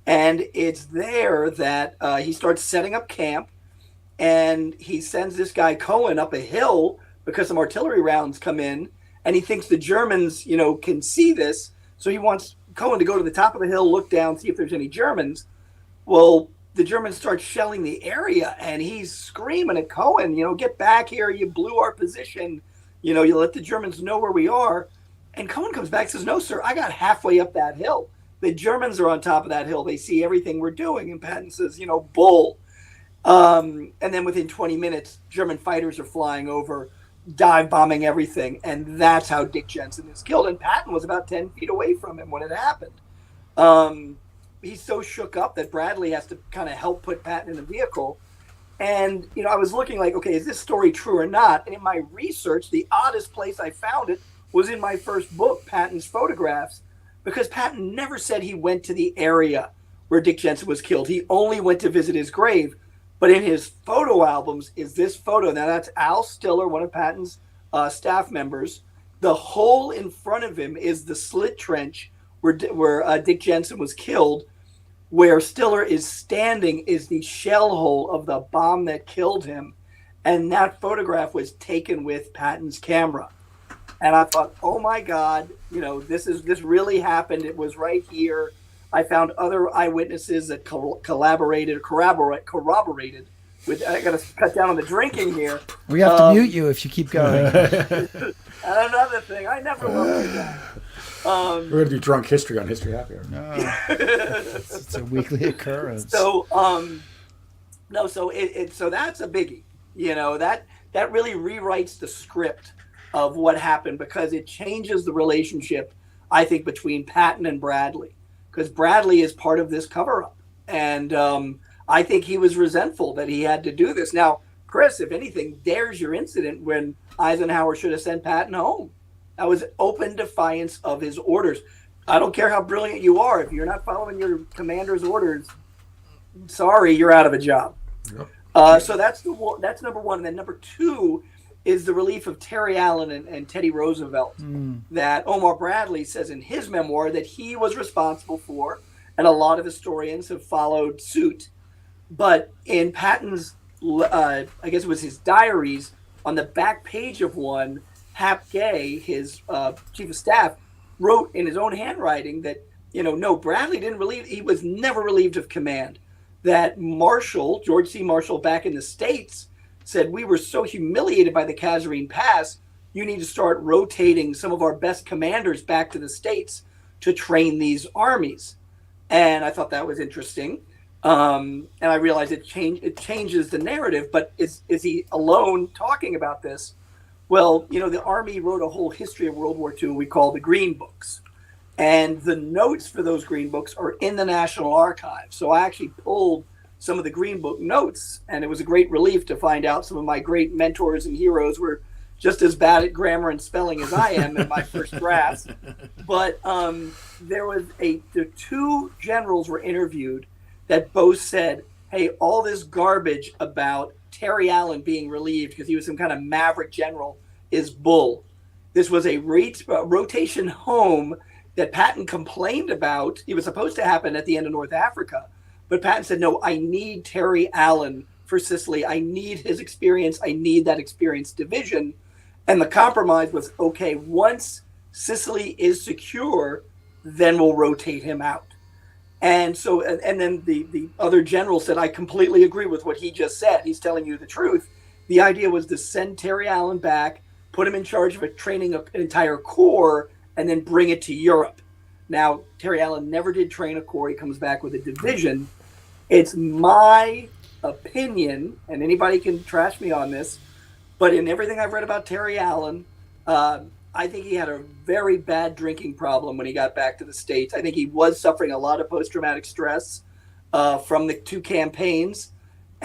And it's there that he starts setting up camp, and he sends this guy Cohen up a hill because some artillery rounds come in, and he thinks the Germans, can see this. So he wants Cohen to go to the top of the hill, look down, see if there's any Germans. Well, the Germans start shelling the area, and he's screaming at Cohen, get back here. You blew our position. You let the Germans know where we are. And Cohen comes back and says, no, sir, I got halfway up that hill. The Germans are on top of that hill. They see everything we're doing. And Patton says, bull. And then within 20 minutes, German fighters are flying over, dive bombing everything. And that's how Dick Jensen is killed. And Patton was about 10 feet away from him when it happened. He's so shook up that Bradley has to kind of help put Patton in the vehicle. And, I was looking like, okay, is this story true or not? And in my research, the oddest place I found it was in my first book, Patton's Photographs, because Patton never said he went to the area where Dick Jensen was killed. He only went to visit his grave. But in his photo albums is this photo. Now, that's Al Stiller, one of Patton's staff members. The hole in front of him is the slit trench where Dick Jensen was killed. Where Stiller is standing is the shell hole of the bomb that killed him. And that photograph was taken with Patton's camera. And I thought, oh my God, this really happened. It was right here. I found other eyewitnesses that corroborated with, I got to cut down on the drinking here. We have to mute you if you keep going. And another thing, I never loved that. We're going to do drunk history on History Happy Hour. No, it's a weekly occurrence. So, so that's a biggie. That really rewrites the script of what happened, because it changes the relationship, I think, between Patton and Bradley, because Bradley is part of this cover-up. And I think he was resentful that he had to do this. Now, Chris, if anything, there's your incident when Eisenhower should have sent Patton home. That was open defiance of his orders. I don't care how brilliant you are. If you're not following your commander's orders, sorry, you're out of a job. Yep. So that's number one. And then number two is the relief of Terry Allen and Teddy Roosevelt that Omar Bradley says in his memoir that he was responsible for, and a lot of historians have followed suit. But in Patton's, I guess it was his diaries, on the back page of one, Hap Gay, his chief of staff, wrote in his own handwriting that, no, Bradley he was never relieved of command. That Marshall, George C. Marshall, back in the States, said, we were so humiliated by the Kasserine Pass, you need to start rotating some of our best commanders back to the States to train these armies. And I thought that was interesting. And I realized it changes the narrative, but is he alone talking about this? Well, the Army wrote a whole history of World War II we call the Green Books. And the notes for those Green Books are in the National Archives. So I actually pulled some of the Green Book notes, and it was a great relief to find out some of my great mentors and heroes were just as bad at grammar and spelling as I am in my first drafts. But the two generals were interviewed that both said, hey, all this garbage about Terry Allen being relieved because he was some kind of maverick general is bull. This was a rotation home that Patton complained about. It was supposed to happen at the end of North Africa. But Patton said, no, I need Terry Allen for Sicily. I need his experience. I need that experienced division. And the compromise was, okay, once Sicily is secure, then we'll rotate him out. And so, and then the other general said, I completely agree with what he just said. He's telling you the truth. The idea was to send Terry Allen back, put him in charge of training an entire corps, and then bring it to Europe. Now, Terry Allen never did train a corps. He comes back with a division. It's my opinion, and anybody can trash me on this, but in everything I've read about Terry Allen, I think he had a very bad drinking problem when he got back to the States. I think he was suffering a lot of post-traumatic stress from the two campaigns.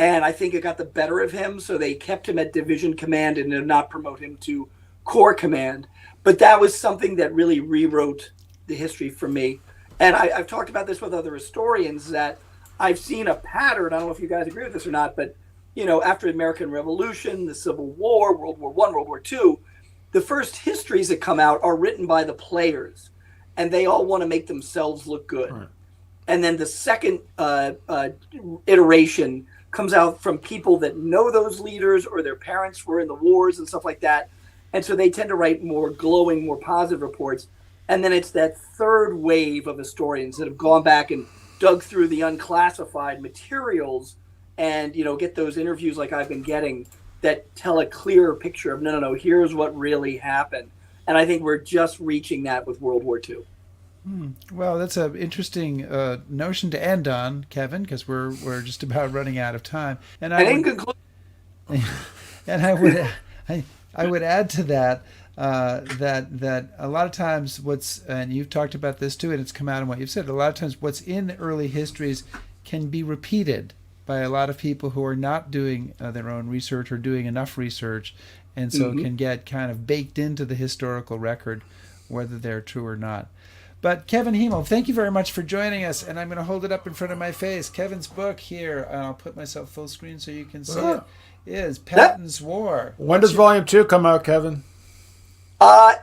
and I think it got the better of him, so they kept him at division command and did not promote him to corps command. But that was something that really rewrote the history for me. And I've talked about this with other historians, that I've seen a pattern. I don't know if you guys agree with this or not, but after the American Revolution, the Civil War, World War I, World War II, the first histories that come out are written by the players, and they all want to make themselves look good. Right. And then the second iteration comes out from people that know those leaders, or their parents were in the wars and stuff like that. And so they tend to write more glowing, more positive reports. And then it's that third wave of historians that have gone back and dug through the unclassified materials and, get those interviews like I've been getting that tell a clearer picture of, no, here's what really happened. And I think we're just reaching that with World War II. Well, that's an interesting notion to end on, Kevin, because we're just about running out of time. And in conclusion, and I would add to that that a lot of times and you've talked about this too, and it's come out in what you've said. A lot of times, what's in the early histories can be repeated by a lot of people who are not doing their own research or doing enough research, and so can get kind of baked into the historical record, whether they're true or not. But Kevin Hymel, thank you very much for joining us, and I'm going to hold it up in front of my face. Kevin's book here, and I'll put myself full screen so you can see it, is Patton's War. When does Volume 2 come out, Kevin?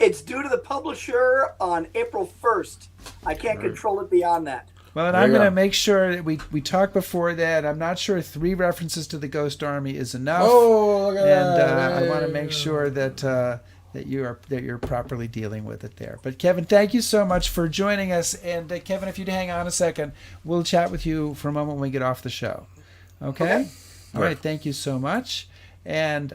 It's due to the publisher on April 1st. I can't control it beyond that. Well, and I'm going to make sure that we talk before that. I'm not sure 3 references to the Ghost Army is enough. Oh, look at that. I want to make sure that you're properly dealing with it there. But Kevin, thank you so much for joining us. And Kevin, if you'd hang on a second, we'll chat with you for a moment when we get off the show. Okay? All right. Thank you so much. And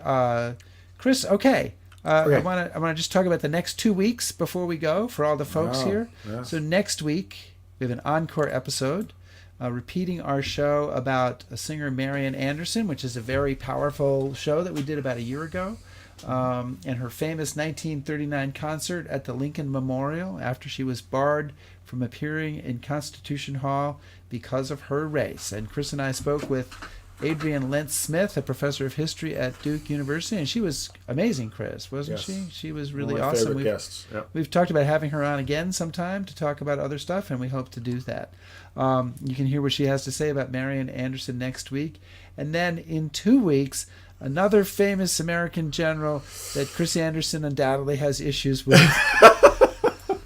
Chris, okay. I want to just talk about the next 2 weeks before we go for all the folks here. Yeah. So next week we have an encore episode, repeating our show about a singer Marian Anderson, which is a very powerful show that we did about a year ago. And her famous 1939 concert at the Lincoln Memorial after she was barred from appearing in Constitution Hall because of her race. And Chris and I spoke with Adrienne Lentz-Smith, a professor of history at Duke University, and she was amazing, Chris, wasn't she? She was really awesome. Favorite guests. Yep. We've talked about having her on again sometime to talk about other stuff, and we hope to do that. You can hear what she has to say about Marian Anderson next week. And then in 2 weeks, another famous American general that Chris Anderson undoubtedly has issues with.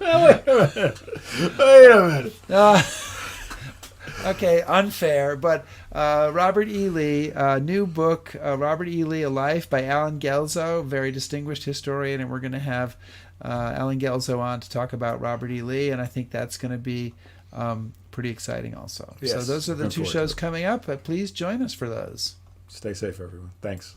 Wait a minute. Okay, unfair, but Robert E. Lee, new book, Robert E. Lee, A Life by Alan Gelzo, very distinguished historian, and we're going to have Alan Gelzo on to talk about Robert E. Lee, and I think that's going to be pretty exciting also. Yes, so those are the 2 shows coming up, but please join us for those. Stay safe, everyone. Thanks.